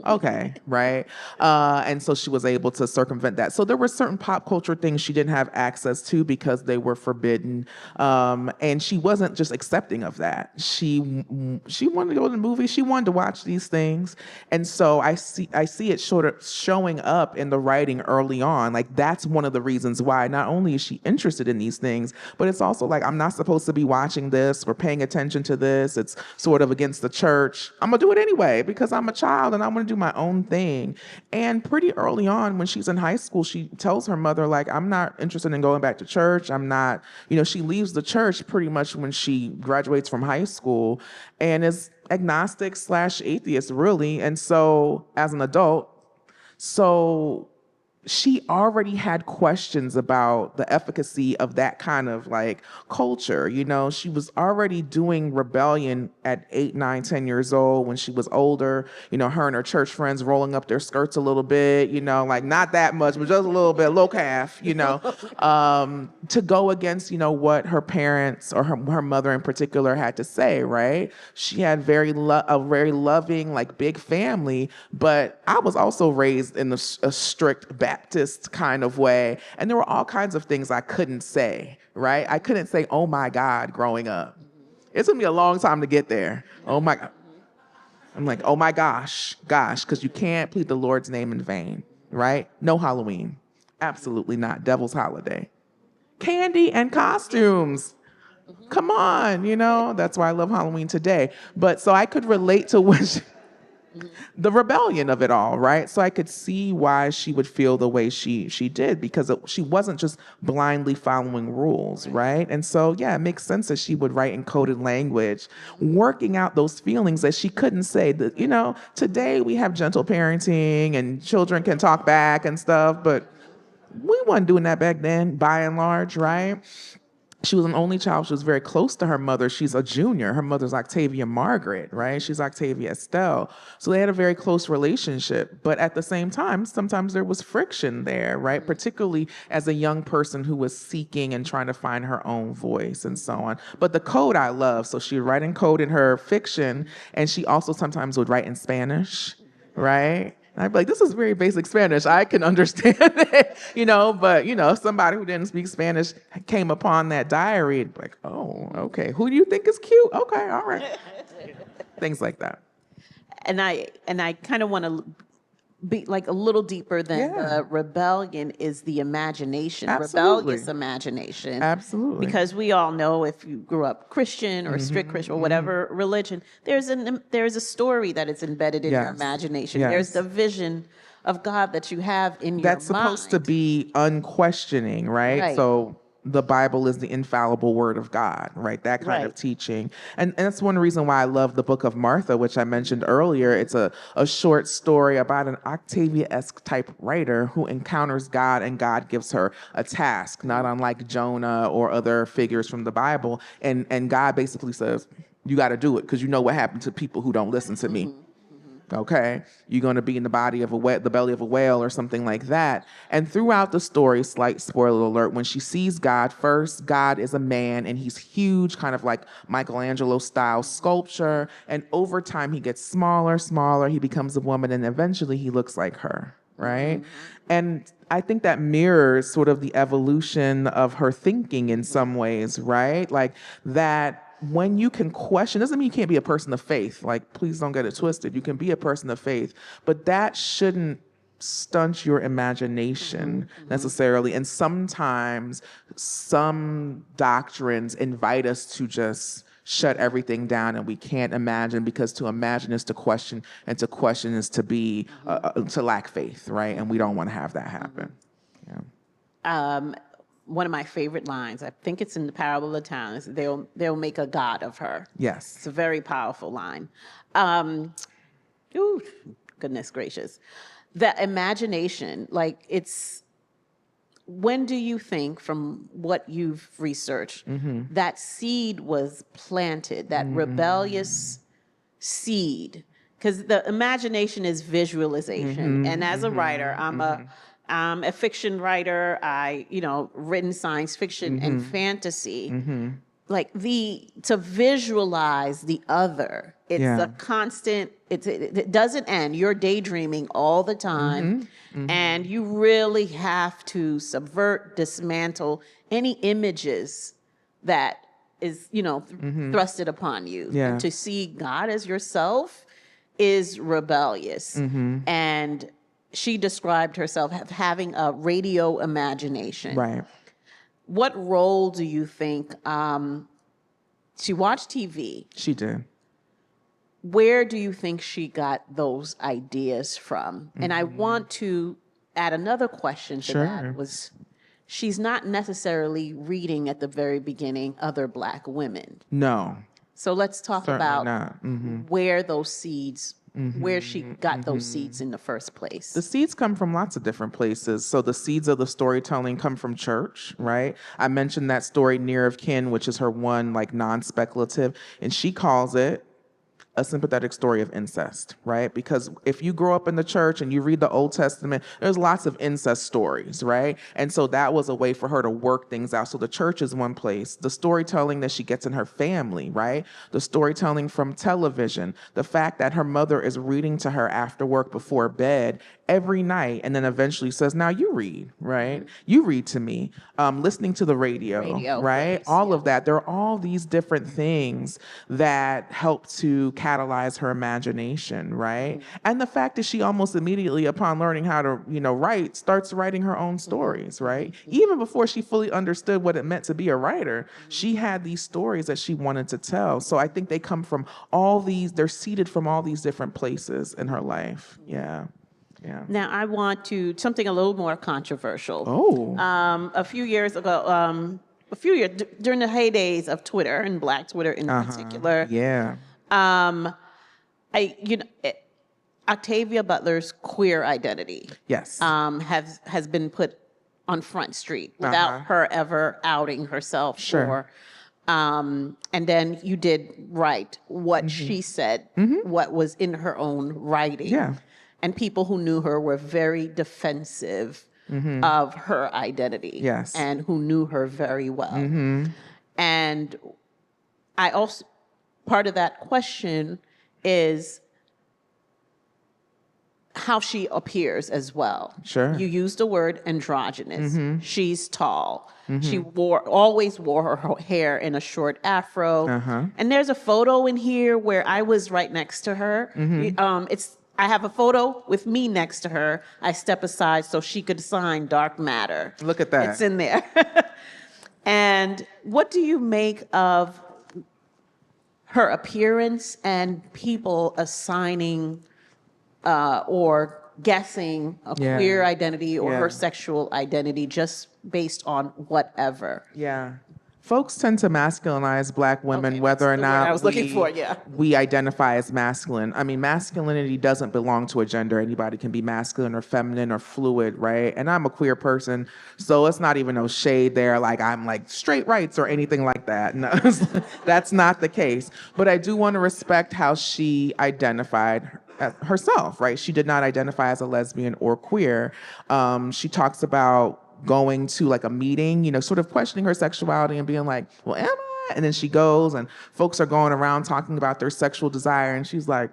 Okay, right? And so she was able to circumvent that. So there were certain pop culture things she didn't have access to because they were forbidden. And she wasn't just accepting of that. She wanted to go to the movies. She wanted to watch these things. And so I see it sort of showing up in the writing early on. Like, that's one of the reasons why not only is she interested in these things, but it's also like, I'm not supposed to be watching this or paying attention to this. It's sort of against the church. I'm gonna do it anyway because I'm a child and I'm going to do my own thing. And pretty early on, when she's in high school, she tells her mother, like, I'm not interested in going back to church. I'm not, she leaves the church pretty much when she graduates from high school and is agnostic / atheist, really. And so, as an adult, she already had questions about the efficacy of that kind of like culture. She was already doing rebellion at 8, 9, 10 years old. When she was older, her and her church friends rolling up their skirts a little bit, like not that much, but just a little bit, low calf, to go against, what her parents or her mother in particular had to say, right? She had a very loving, like, big family, but I was also raised in a strict Baptist kind of way. And there were all kinds of things I couldn't say, right? I couldn't say, oh my God, growing up. It's gonna be a long time to get there. Oh my God. I'm like, oh my gosh, because you can't plead the Lord's name in vain, right? No Halloween. Absolutely not. Devil's holiday. Candy and costumes. Come on, that's why I love Halloween today. But so I could relate to the rebellion of it all, right? So I could see why she would feel the way she did, because she wasn't just blindly following rules, right? And so, yeah, it makes sense that she would write in coded language, working out those feelings that she couldn't say. That, today we have gentle parenting and children can talk back and stuff, but we weren't doing that back then, by and large, right? She was an only child. She was very close to her mother. She's a junior. Her mother's Octavia Margaret, right? She's Octavia Estelle. So they had a very close relationship. But at the same time, sometimes there was friction there, right? Particularly as a young person who was seeking and trying to find her own voice and so on. But the code I love. So she would write in code in her fiction, and she also sometimes would write in Spanish, right? And I'd be like, this is very basic Spanish. I can understand it, but, somebody who didn't speak Spanish came upon that diary and be like, oh, okay. Who do you think is cute? Okay, all right. Things like that. And I kind of want to be like a little deeper than the rebellion is the imagination, rebellious imagination. Absolutely. Because we all know, if you grew up Christian or strict Christian or whatever religion, there's a story that is embedded in your imagination. Yes. There's the vision of God that you have in your mind. That's supposed to be unquestioning, right? So the Bible is the infallible word of God, right? That kind of teaching. And that's one reason why I love the Book of Martha, which I mentioned earlier. It's a short story about an Octavia-esque type writer who encounters God, and God gives her a task, not unlike Jonah or other figures from the Bible. And God basically says, you got to do it, because you know what happened to people who don't listen to me. Okay, you're going to be in the belly of a whale or something like that. And throughout the story, slight spoiler alert, when she sees God first, God is a man, and he's huge, kind of like Michelangelo style sculpture. And over time, he gets smaller, he becomes a woman, and eventually he looks like her, right? And I think that mirrors sort of the evolution of her thinking in some ways, right? Like that. When you can question, doesn't mean you can't be a person of faith. Like, please don't get it twisted. You can be a person of faith, but that shouldn't stunt your imagination necessarily. And sometimes some doctrines invite us to just shut everything down, and we can't imagine, because to imagine is to question, and to question is to be, to lack faith, right? And we don't want to have that happen. Yeah. One of my favorite lines, I think it's in the Parable of the Talents, they'll make a god of her. Yes. It's a very powerful line. Goodness gracious. The imagination, when do you think, from what you've researched, that seed was planted, that rebellious seed? Because the imagination is visualization. And as a writer, I'm a fiction writer. Written science fiction and fantasy. To visualize the other, it's a constant, it doesn't end. You're daydreaming all the time. And you really have to subvert, dismantle any images that is, thrusted upon you. And to see God as yourself is rebellious. And she described herself as having a radio imagination. Right. What role do you think, she watched TV. She did. Where do you think she got those ideas from? And I want to add another question to that, was she's not necessarily reading at the very beginning other Black women. No. So let's talk Certainly about not. where those seeds, where she got those seeds in the first place. The seeds come from lots of different places. So the seeds of the storytelling come from church, right? I mentioned that story, Near of Kin, which is her one non-speculative, and she calls it a sympathetic story of incest, right? Because if you grow up in the church and you read the Old Testament, there's lots of incest stories, right? And so that was a way for her to work things out. So the church is one place. The storytelling that she gets in her family, right? The storytelling from television, the fact that her mother is reading to her after work before bed, every night, and then eventually says, now you read, right? You read to me. Listening to the radio, right? Yes, All of that. There are all these different things that help to catalyze her imagination, right? And the fact that she almost immediately, upon learning how to, write, starts writing her own stories, right? Even before she fully understood what it meant to be a writer, she had these stories that she wanted to tell. So I think they come from they're seeded from all these different places in her life. Yeah. Yeah. Now, I want to, something a little more controversial. Oh. A few years ago, during the heydays of Twitter and Black Twitter in particular, Yeah. Octavia Butler's queer identity, Yes. has been put on Front Street without her ever outing herself. Sure. And then you did write what she said, what was in her own writing. Yeah. And people who knew her were very defensive of her identity. Yes. And who knew her very well. And I also, part of that question is how she appears as well. Sure. You used the word androgynous. She's tall. She always wore her hair in a short afro. And there's a photo in here where I was right next to her. I have a photo with me next to her. I step aside so she could sign Dark Matter. Look at that. It's in there. And what do you make of her appearance and people assigning or guessing a queer identity or her sexual identity just based on whatever? Yeah. Folks tend to masculinize Black women, Okay, whether or that's the word not I was looking for, we identify as masculine. I mean, masculinity doesn't belong to a gender. Anybody can be masculine or feminine or fluid, right? And I'm a queer person, so it's not even no shade there, like I'm like straight rights or anything like that. No, that's not the case. But I do want to respect how she identified herself, right? She did not identify as a lesbian or queer. She talks about going to like a meeting, sort of questioning her sexuality and being like, well, am I? And then she goes and folks are going around talking about their sexual desire. And she's like,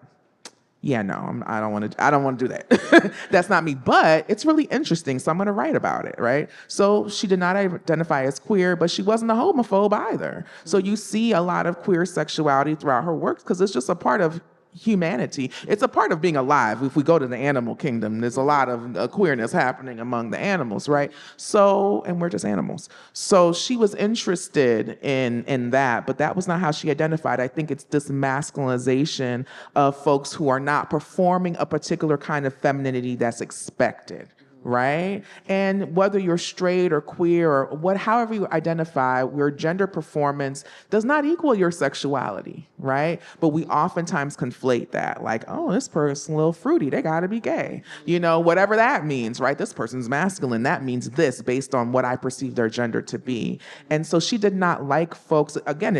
yeah, no, I don't want to do that. That's not me, but it's really interesting. So I'm going to write about it. Right. So she did not identify as queer, but she wasn't a homophobe either. So you see a lot of queer sexuality throughout her works because it's just a part of humanity. It's a part of being alive. If we go to the animal kingdom, there's a lot of queerness happening among the animals, right? So, and we're just animals. So she was interested in that, but that was not how she identified. I think it's this masculinization of folks who are not performing a particular kind of femininity that's expected. Right? And whether you're straight or queer or however you identify, your gender performance does not equal your sexuality, right? But we oftentimes conflate that, like, oh, this person's a little fruity, they gotta be gay. Whatever that means, right? This person's masculine, that means this based on what I perceive their gender to be. And so she did not like folks, again,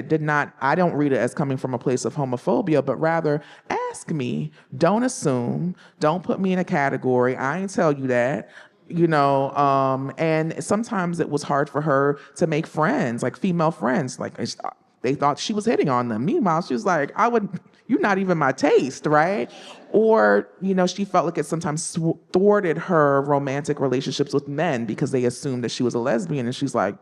I don't read it as coming from a place of homophobia, but rather ask me, don't assume, don't put me in a category, I ain't tell you that. And sometimes it was hard for her to make friends, like female friends. Like they thought she was hitting on them. Meanwhile, she was like, you're not even my taste, right? Or, she felt like it sometimes thwarted her romantic relationships with men because they assumed that she was a lesbian. And she's like,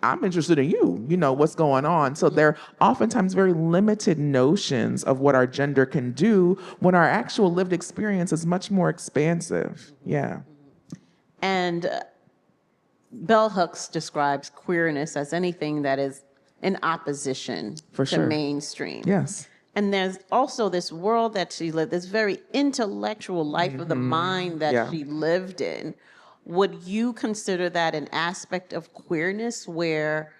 I'm interested in you, what's going on. So there are oftentimes very limited notions of what our gender can do when our actual lived experience is much more expansive. Yeah. And Bell Hooks describes queerness as anything that is in opposition to mainstream. Yes. And there's also this world that she lived, this very intellectual life of the mind that she lived in. Would you consider that an aspect of queerness where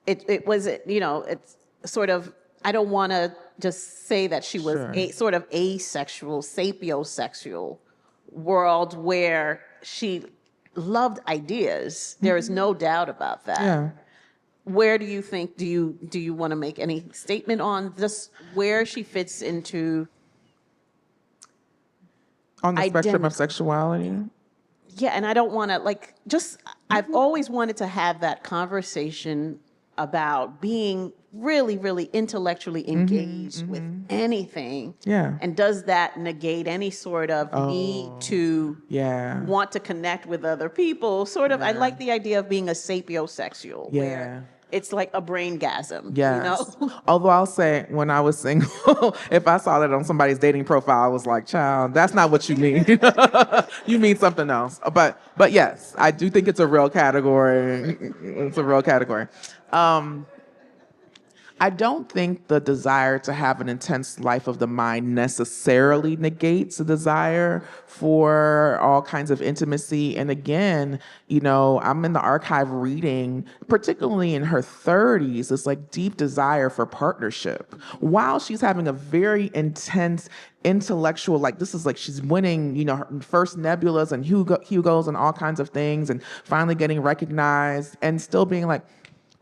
it was, it's sort of, I don't want to just say that she was a sort of asexual, sapiosexual world where she loved ideas. There is no doubt about that. Yeah. Where do you think, do you want to make any statement on this, where she fits into on the spectrum of sexuality? Yeah, and I don't want to I've always wanted to have that conversation about being really, really intellectually engaged with anything. Yeah. And does that negate any sort of need to Yeah. want to connect with other people? Sort of, I like the idea of being a sapiosexual, Yeah. where it's like a braingasm, Yes. you know? Although I'll say, when I was single, if I saw that on somebody's dating profile, I was like, child, that's not what you mean. You mean something else. But yes, I do think it's a real category. It's a real category. I don't think the desire to have an intense life of the mind necessarily negates the desire for all kinds of intimacy. And again, I'm in the archive reading, particularly in her 30s, this like deep desire for partnership while she's having a very intense intellectual, like this is like she's winning, her first Nebulas and Hugos and all kinds of things and finally getting recognized and still being like,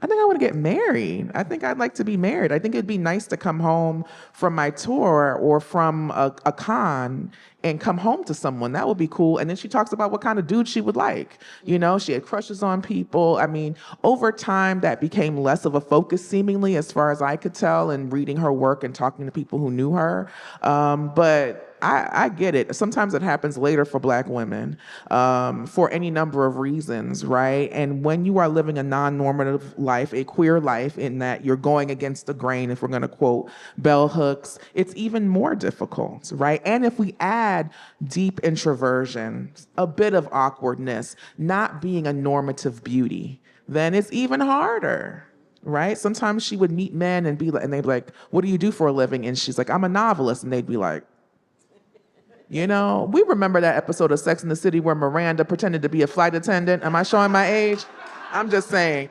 I think I want to get married. I think I'd like to be married. I think it'd be nice to come home from my tour or from a con and come home to someone. That would be cool. And then she talks about what kind of dude she would like. She had crushes on people. I mean, over time, that became less of a focus, seemingly, as far as I could tell, in reading her work and talking to people who knew her. But I get it. Sometimes it happens later for Black women for any number of reasons, right? And when you are living a non-normative life, a queer life, in that you're going against the grain, if we're going to quote bell hooks, it's even more difficult, right? And if we add deep introversion, a bit of awkwardness, not being a normative beauty, then it's even harder. Right? Sometimes she would meet men and they'd be like, "What do you do for a living?" And she's like, "I'm a novelist." And they'd be like, we remember that episode of Sex and the City where Miranda pretended to be a flight attendant. Am I showing my age? I'm just saying.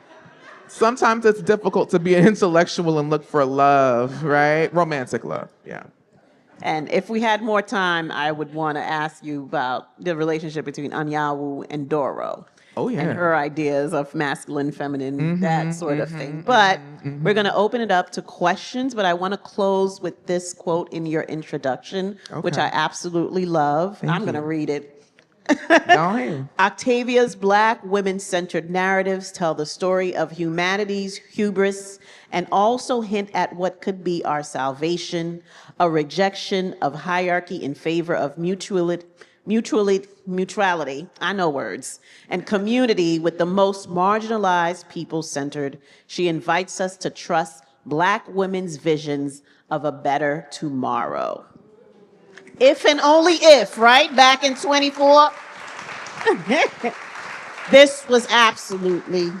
Sometimes it's difficult to be an intellectual and look for love, right? Romantic love, yeah. And if we had more time, I would want to ask you about the relationship between Anyanwu and Doro. Oh, yeah. And her ideas of masculine, feminine, that sort of thing. But we're going to open it up to questions, but I want to close with this quote in your introduction, which I absolutely love. I'm going to read it. Go ahead. Octavia's Black women-centered narratives tell the story of humanity's hubris and also hint at what could be our salvation, a rejection of hierarchy in favor of neutrality, I know words, and community with the most marginalized people centered. She invites us to trust Black women's visions of a better tomorrow. If and only if, right? Back in 24. This was absolutely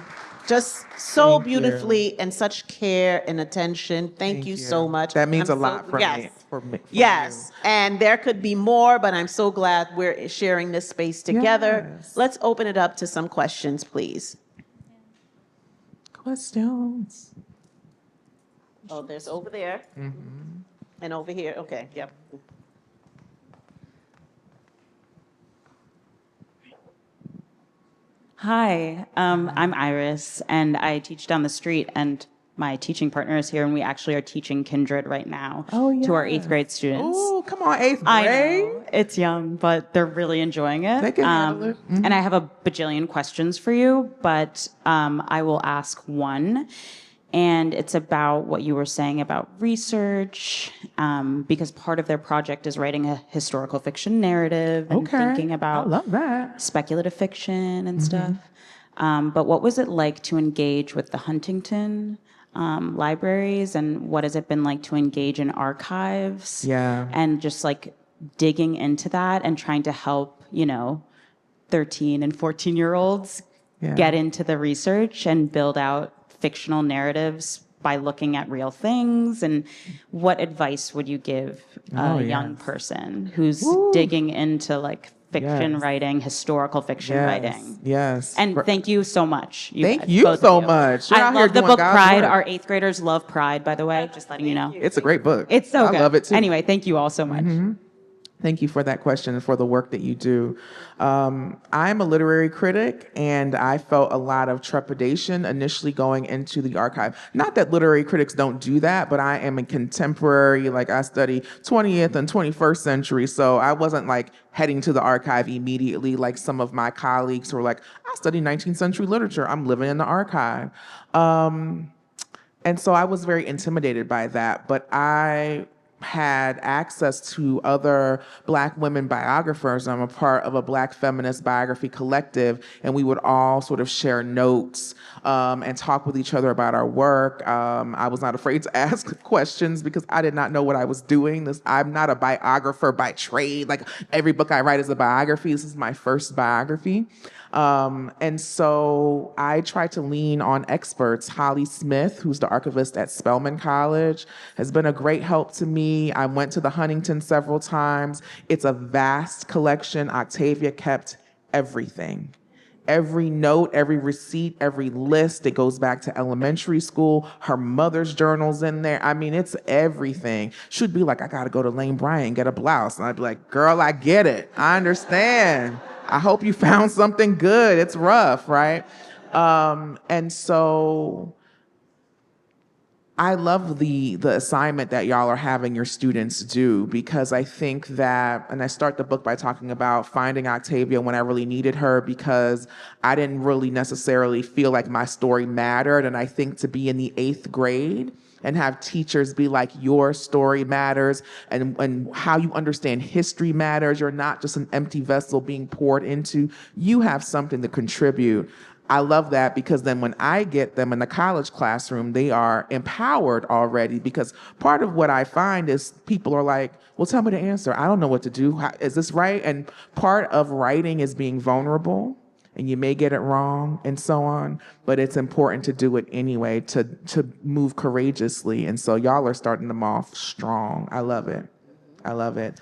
just so Thank beautifully and such care and attention. Thank you so much. That means I'm a lot for me. For Yes, and there could be more, but I'm so glad we're sharing this space together. Yes. Let's open it up to some questions, please. Questions. Oh, there's over there. And over here. Okay, yep. Hi, I'm Iris, and I teach down the street, and my teaching partner is here, and we actually are teaching Kindred right now to our 8th grade students. Oh, come on, 8th grade. I know, it's young, but they're really enjoying it. They can handle it. And I have a bajillion questions for you, but I will ask one. And it's about what you were saying about research, because part of their project is writing a historical fiction narrative and thinking about I love that. speculative fiction and stuff. But what was it like to engage with the Huntington libraries, and what has it been like to engage in archives? Yeah. And just like digging into that and trying to help, 13 and 14-year-olds get into the research and build out fictional narratives by looking at real things. And what advice would you give a young person who's digging into like fiction writing, historical fiction writing? Yes. And thank you so much. Thank guys, you both of so you. much. You're I out here love the doing book God's Pride. work. Our 8th graders love Pride, by the way, just letting you know. It's a great book. It's so good. I love it too. Anyway, thank you all so much. Thank you for that question and for the work that you do. I'm a literary critic, and I felt a lot of trepidation initially going into the archive. Not that literary critics don't do that, but I am a contemporary, like I study 20th and 21st century, so I wasn't like heading to the archive immediately like some of my colleagues who were like, I study 19th century literature, I'm living in the archive. And so I was very intimidated by that, but I had access to other Black women biographers. I'm a part of a Black feminist biography collective, and we would all sort of share notes and talk with each other about our work. I was not afraid to ask questions because I did not know what I was doing. I'm not a biographer by trade. Like, every book I write is a biography. This is my first biography. And so I try to lean on experts. Holly Smith, who's the archivist at Spelman College, has been a great help to me. I went to the Huntington several times. It's a vast collection. Octavia kept everything. Every note, every receipt, every list. It goes back to elementary school. Her mother's journal's in there. I mean, it's everything. She'd be like, I gotta go to Lane Bryant and get a blouse. And I'd be like, girl, I get it. I understand. I hope you found something good. It's rough, right? And so I love the assignment that y'all are having your students do, because I think that, and I start the book by talking about finding Octavia when I really needed her, because I didn't really necessarily feel like my story mattered. And I think to be in the 8th grade and have teachers be like, your story matters, and how you understand history matters. You're not just an empty vessel being poured into. You have something to contribute. I love that, because then when I get them in the college classroom, they are empowered already, because part of what I find is people are like, well, tell me the answer. I don't know what to do. Is this right? And part of writing is being vulnerable, and you may get it wrong and so on, but it's important to do it anyway, to move courageously. And so y'all are starting them off strong. I love it. I love it.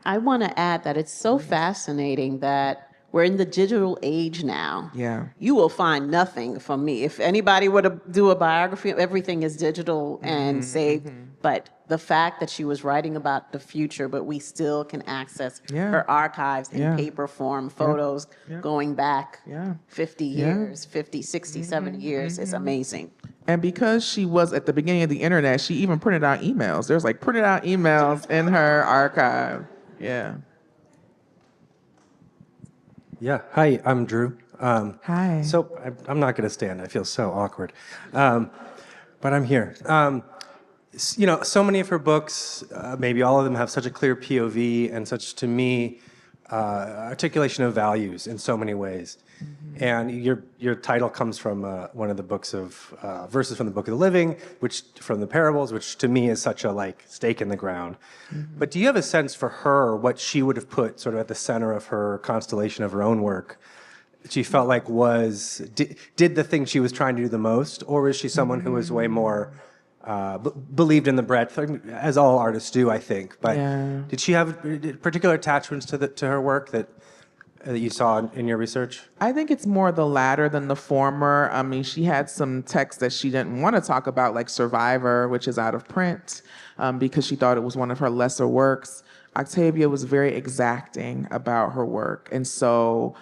I want to add that it's so fascinating that we're in the digital age now. Yeah. You will find nothing from me. If anybody were to do a biography, everything is digital and saved. But the fact that she was writing about the future, but we still can access her archives in paper form, photos going back 50 years, 50, 60, 70 years is amazing. And because she was at the beginning of the internet, she even printed out emails. There's like printed out emails in her archive. Yeah. Yeah. Hi, I'm Drew. Hi. So I'm not going to stand. I feel so awkward. But I'm here. So many of her books, maybe all of them, have such a clear POV and such, to me, articulation of values in so many ways. And your title comes from one of the books of verses from the Book of the Living, which from the parables, which to me is such a stake in the ground. But do you have a sense for her what she would have put sort of at the center of her constellation of her own work? She felt like did the thing she was trying to do the most, or is she someone who was way more believed in the breadth, as all artists do, I think? But did she have particular attachments to her work that you saw in your research? I think it's more the latter than the former. I mean, she had some texts that she didn't want to talk about, like Survivor, which is out of print, because she thought it was one of her lesser works. Octavia was very exacting about her work. And so,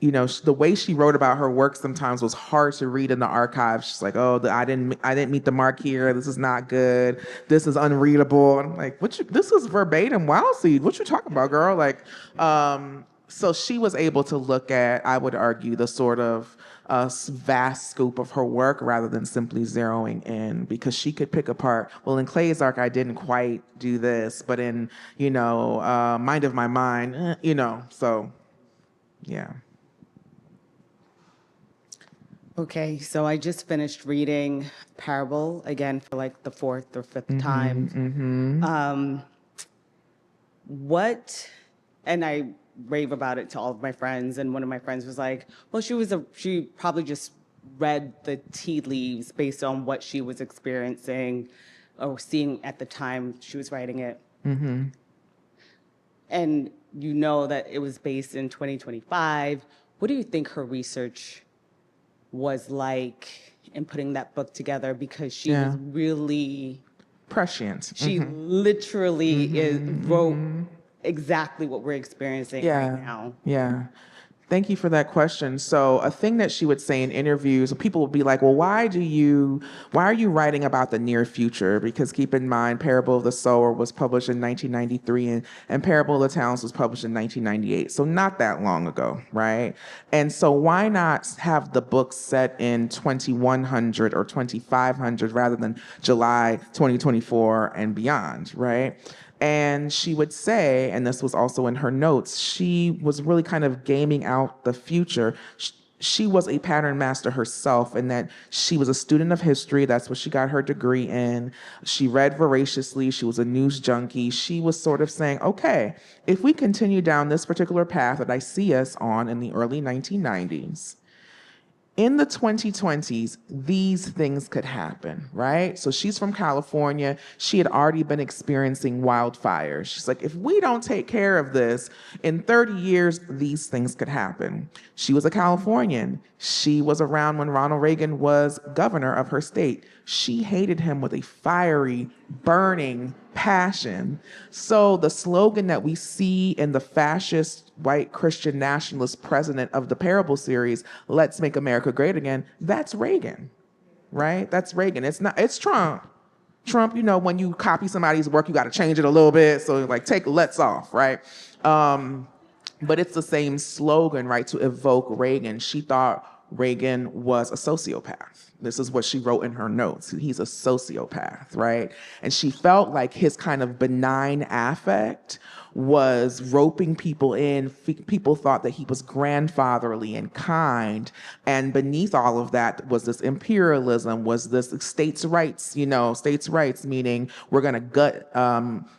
the way she wrote about her work sometimes was hard to read in the archives. She's like, oh, I didn't meet the mark here. This is not good. This is unreadable. And I'm like, this is verbatim Wild Seed. What you talking about, girl? So she was able to look at, I would argue, the sort of vast scope of her work rather than simply zeroing in, because she could pick apart, well, in Clay's arc, I didn't quite do this, but in, Mind of My Mind, so, yeah. Okay, so I just finished reading Parable again for the 4th or 5th time. And I rave about it to all of my friends, and one of my friends was like, well, she probably just read the tea leaves based on what she was experiencing or seeing at the time she was writing it. And that it was based in 2025. What do you think her research was like in putting that book together? Because she was really prescient. She literally wrote exactly what we're experiencing right now. Yeah. Thank you for that question. So a thing that she would say in interviews, people would be like, well, why are you writing about the near future? Because keep in mind, Parable of the Sower was published in 1993 and Parable of the Towns was published in 1998. So not that long ago, right? And so why not have the book set in 2100 or 2500 rather than July 2024 and beyond, right? And she would say, and this was also in her notes, she was really kind of gaming out the future. She was a pattern master herself in that she was a student of history. That's what she got her degree in. She read voraciously. She was a news junkie. She was sort of saying, okay, if we continue down this particular path that I see us on in the early 1990s, in the 2020s, these things could happen, right? So she's from California. She had already been experiencing wildfires. She's like, if we don't take care of this, in 30 years, these things could happen. She was a Californian. She was around when Ronald Reagan was governor of her state. She hated him with a fiery, burning passion. So the slogan that we see in the fascist white Christian nationalist president of the Parable series, let's make America great again, that's Reagan, right? That's Reagan. It's Trump. Trump, when you copy somebody's work, you got to change it a little bit. So like take let's off, right? But it's the same slogan, right? To evoke Reagan. She thought Reagan was a sociopath. This is what she wrote in her notes. He's a sociopath, right? And she felt like his kind of benign affect was roping people in. People thought that he was grandfatherly and kind. And beneath all of that was this imperialism, was this states' rights, states' rights, meaning we're going to gut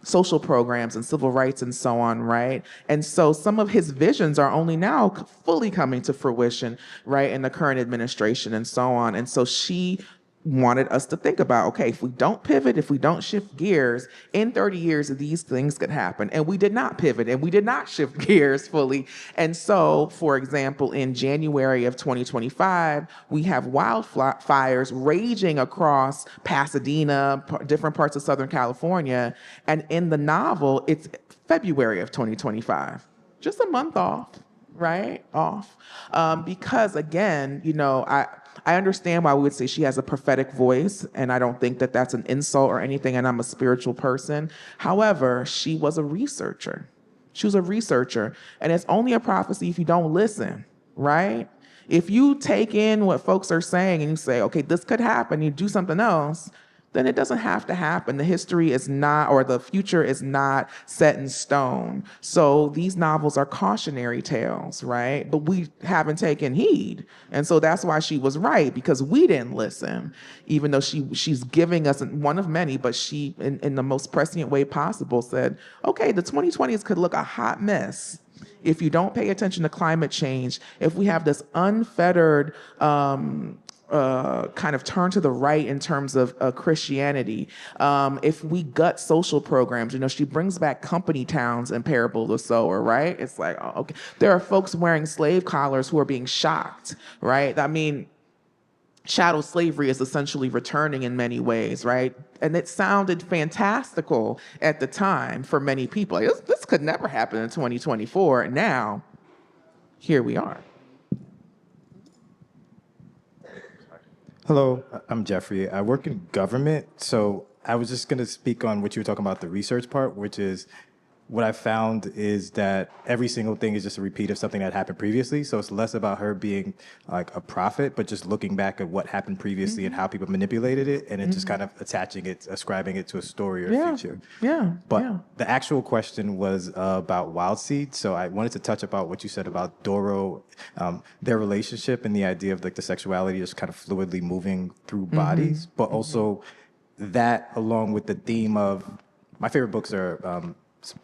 social programs and civil rights and so on, right? And so some of his visions are only now fully coming to fruition, right, in the current administration and so on. And so she wanted us to think about, okay, if we don't pivot, if we don't shift gears, in 30 years, these things could happen. And we did not pivot and we did not shift gears fully. And so, for example, in January of 2025, we have wildfires raging across Pasadena, different parts of Southern California. And in the novel, it's February of 2025, just a month off, right? Because again, I understand why we would say she has a prophetic voice, and I don't think that that's an insult or anything, and I'm a spiritual person. However, she was a researcher. She was a researcher, and it's only a prophecy if you don't listen, right? If you take in what folks are saying and you say, okay, this could happen, you do something else, then it doesn't have to happen. The history is not, or the future is not set in stone. So these novels are cautionary tales, right? But we haven't taken heed. And so that's why she was right, because we didn't listen, even though she's giving us one of many, but she, in the most prescient way possible, said, okay, the 2020s could look a hot mess if you don't pay attention to climate change, if we have this unfettered kind of turn to the right in terms of Christianity. If we gut social programs, she brings back company towns in Parable of the Sower, right? It's like, oh, okay. There are folks wearing slave collars who are being shocked, right? I mean, chattel slavery is essentially returning in many ways, right? And it sounded fantastical at the time for many people. Like, this could never happen in 2024. Now, here we are. Hello, I'm Jeffrey. I work in government, so I was just going to speak on what you were talking about, the research part, which is what I found is that every single thing is just a repeat of something that happened previously. So it's less about her being like a prophet, but just looking back at what happened previously and how people manipulated it, and then just kind of attaching it, ascribing it to a story or future. But the actual question was about Wild Seed. So I wanted to touch about what you said about Doro, their relationship and the idea of like the sexuality just kind of fluidly moving through bodies, but also that along with the theme of, my favorite books are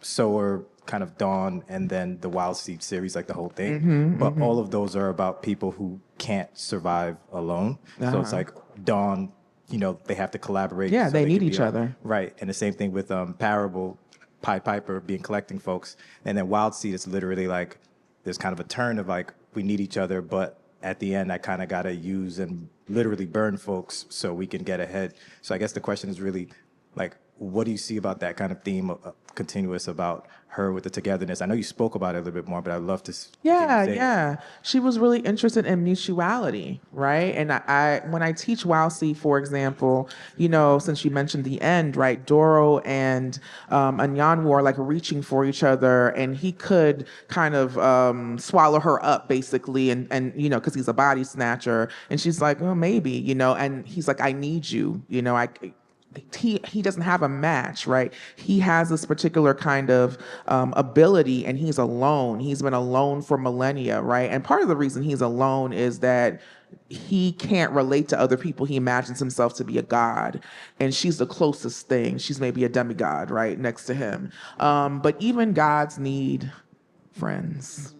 Sower, kind of Dawn, and then the Wild Seed series, like the whole thing. But all of those are about people who can't survive alone. So it's like Dawn, they have to collaborate. Yeah, so they need can each other. Right. And the same thing with Parable, Pied Piper being collecting folks. And then Wild Seed is literally like, there's kind of a turn of like, we need each other, but at the end, I kind of got to use and literally burn folks so we can get ahead. So I guess the question is really like, what do you see about that kind of theme of continuous about her with the togetherness? I know you spoke about it a little bit more, but I'd love to hear you say it. Yeah. She was really interested in mutuality, right? And I when I teach WowC, for example, since you mentioned the end, right? Doro and Anyanwu are like reaching for each other, and he could kind of swallow her up, basically, and because he's a body snatcher, and she's like, oh, maybe, and he's like, I need you, he doesn't have a match, right? He has this particular kind of ability, and he's alone. He's been alone for millennia, right? And part of the reason he's alone is that he can't relate to other people. He imagines himself to be a god, and she's the closest thing. She's maybe a demigod, right, next to him. But even gods need friends,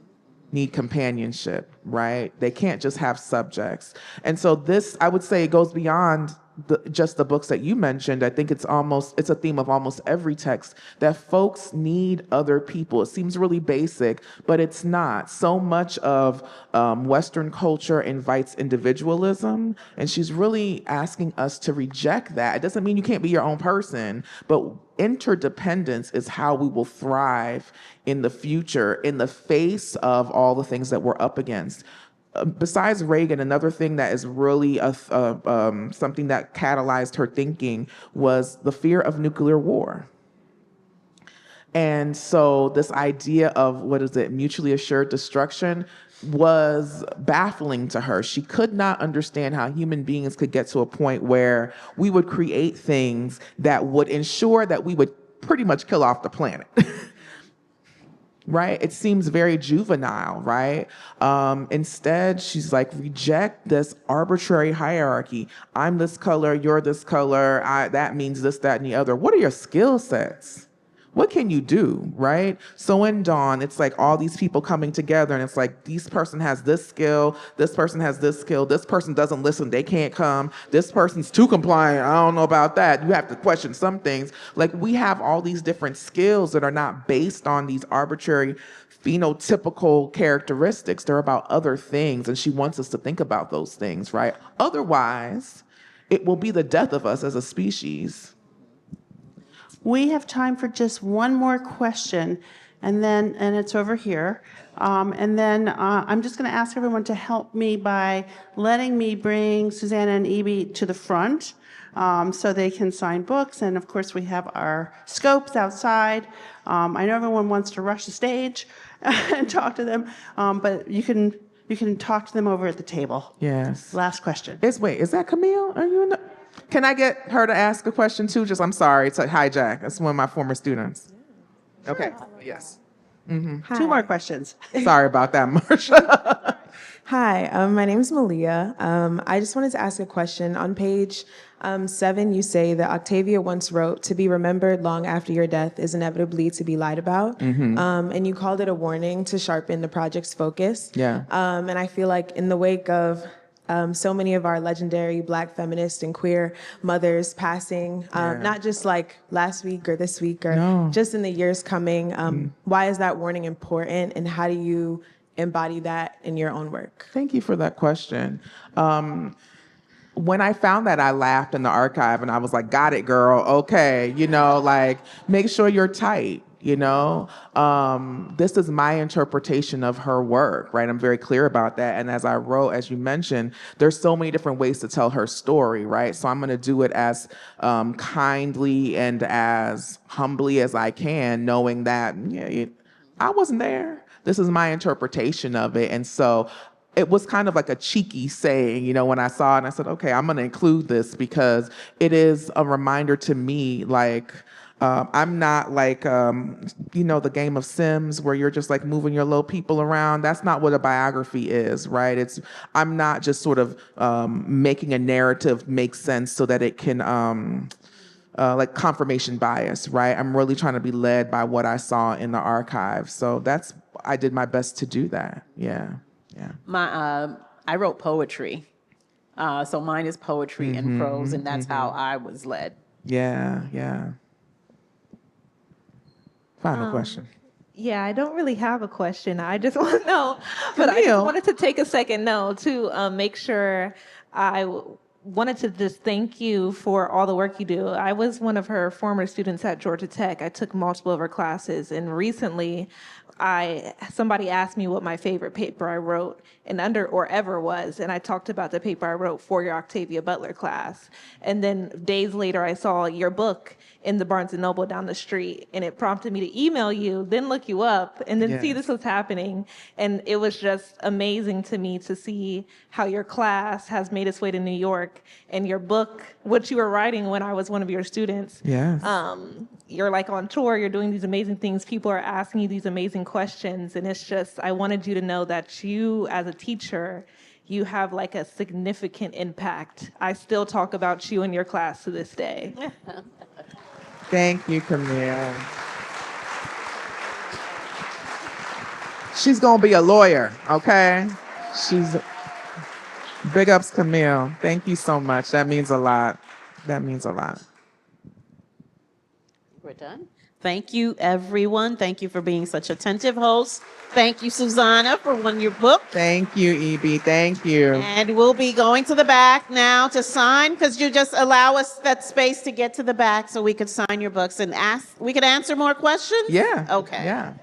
need companionship, right? They can't just have subjects. And so this, I would say, goes beyond just the books that you mentioned. I think it's a theme of almost every text, that folks need other people. It seems really basic, but it's not. So much of Western culture invites individualism, and she's really asking us to reject that. It doesn't mean you can't be your own person, but interdependence is how we will thrive in the future in the face of all the things that we're up against. Besides Reagan, another thing that is really something that catalyzed her thinking was the fear of nuclear war. And so this idea of, mutually assured destruction was baffling to her. She could not understand how human beings could get to a point where we would create things that would ensure that we would pretty much kill off the planet. Right? It seems very juvenile, right? Instead, she's like, reject this arbitrary hierarchy. I'm this color, you're this color, that means this, that, and the other. What are your skill sets? What can you do, right? So in Dawn, it's like all these people coming together, and it's like, this person has this skill, this person has this skill, this person doesn't listen, they can't come, this person's too compliant, I don't know about that. You have to question some things. Like, we have all these different skills that are not based on these arbitrary phenotypical characteristics. They're about other things, and she wants us to think about those things, right? Otherwise, it will be the death of us as a species. We have time for just one more question, and it's over here. And then I'm just going to ask everyone to help me by letting me bring Susana and Ibi to the front so they can sign books. And of course, we have our scopes outside. I know everyone wants to rush the stage and talk to them, but you can talk to them over at the table. Yes. Last question. Is that Camille? Are you in the... Can I get her to ask a question too? I'm sorry to hijack. That's one of my former students. Okay. Yes. Mm-hmm. 2 more questions. Sorry about that, Marsha. Hi, my name is Malia. I just wanted to ask a question. On page 7, you say that Octavia once wrote, "To be remembered long after your death is inevitably to be lied about." Mm-hmm. And you called it a warning to sharpen the project's focus. Yeah. And I feel like in the wake of so many of our legendary Black feminist and queer mothers passing, not just like last week or this week or just in the years coming. Why is that warning important, and how do you embody that in your own work? Thank you for that question. When I found that, I laughed in the archive and I was like, got it, girl. Okay. Make sure you're tight. This is my interpretation of her work, right? I'm very clear about that. And as I wrote, as you mentioned, there's so many different ways to tell her story, right? So I'm going to do it as kindly and as humbly as I can, knowing that I wasn't there. This is my interpretation of it. And so it was kind of like a cheeky saying, when I saw it, and I said, okay, I'm going to include this because it is a reminder to me, I'm not like, the game of Sims where you're just like moving your little people around. That's not what a biography is, right? I'm not just sort of making a narrative make sense so that it can, like confirmation bias, right? I'm really trying to be led by what I saw in the archive. So I did my best to do that. Yeah. I wrote poetry. So mine is poetry and prose, and that's how I was led. Yeah. Final question. Yeah, I don't really have a question. I just want to know, but I just wanted to take a second, to make sure I wanted to just thank you for all the work you do. I was one of her former students at Georgia Tech. I took multiple of her classes, and recently somebody asked me what my favorite paper I wrote or ever was, and I talked about the paper I wrote for your Octavia Butler class. And then days later, I saw your book in the Barnes & Noble down the street, and it prompted me to email you, then look you up, and then see this was happening. And it was just amazing to me to see how your class has made its way to New York, and your book, what you were writing when I was one of your students. Yes. You're like on tour, you're doing these amazing things, people are asking you these amazing questions, and it's just, I wanted you to know that you, as a teacher, you have like a significant impact. I still talk about you in your class to this day. Thank you, Camille. She's gonna be a lawyer, okay? Big ups, Camille. Thank you so much. That means a lot. That means a lot. We're done. Thank you, everyone. Thank you for being such attentive hosts. Thank you, Susana, for winning your book. Thank you, Ibi. Thank you. And we'll be going to the back now to sign, because you just allow us that space to get to the back so we could sign your books and we could answer more questions? Yeah. Okay. Yeah.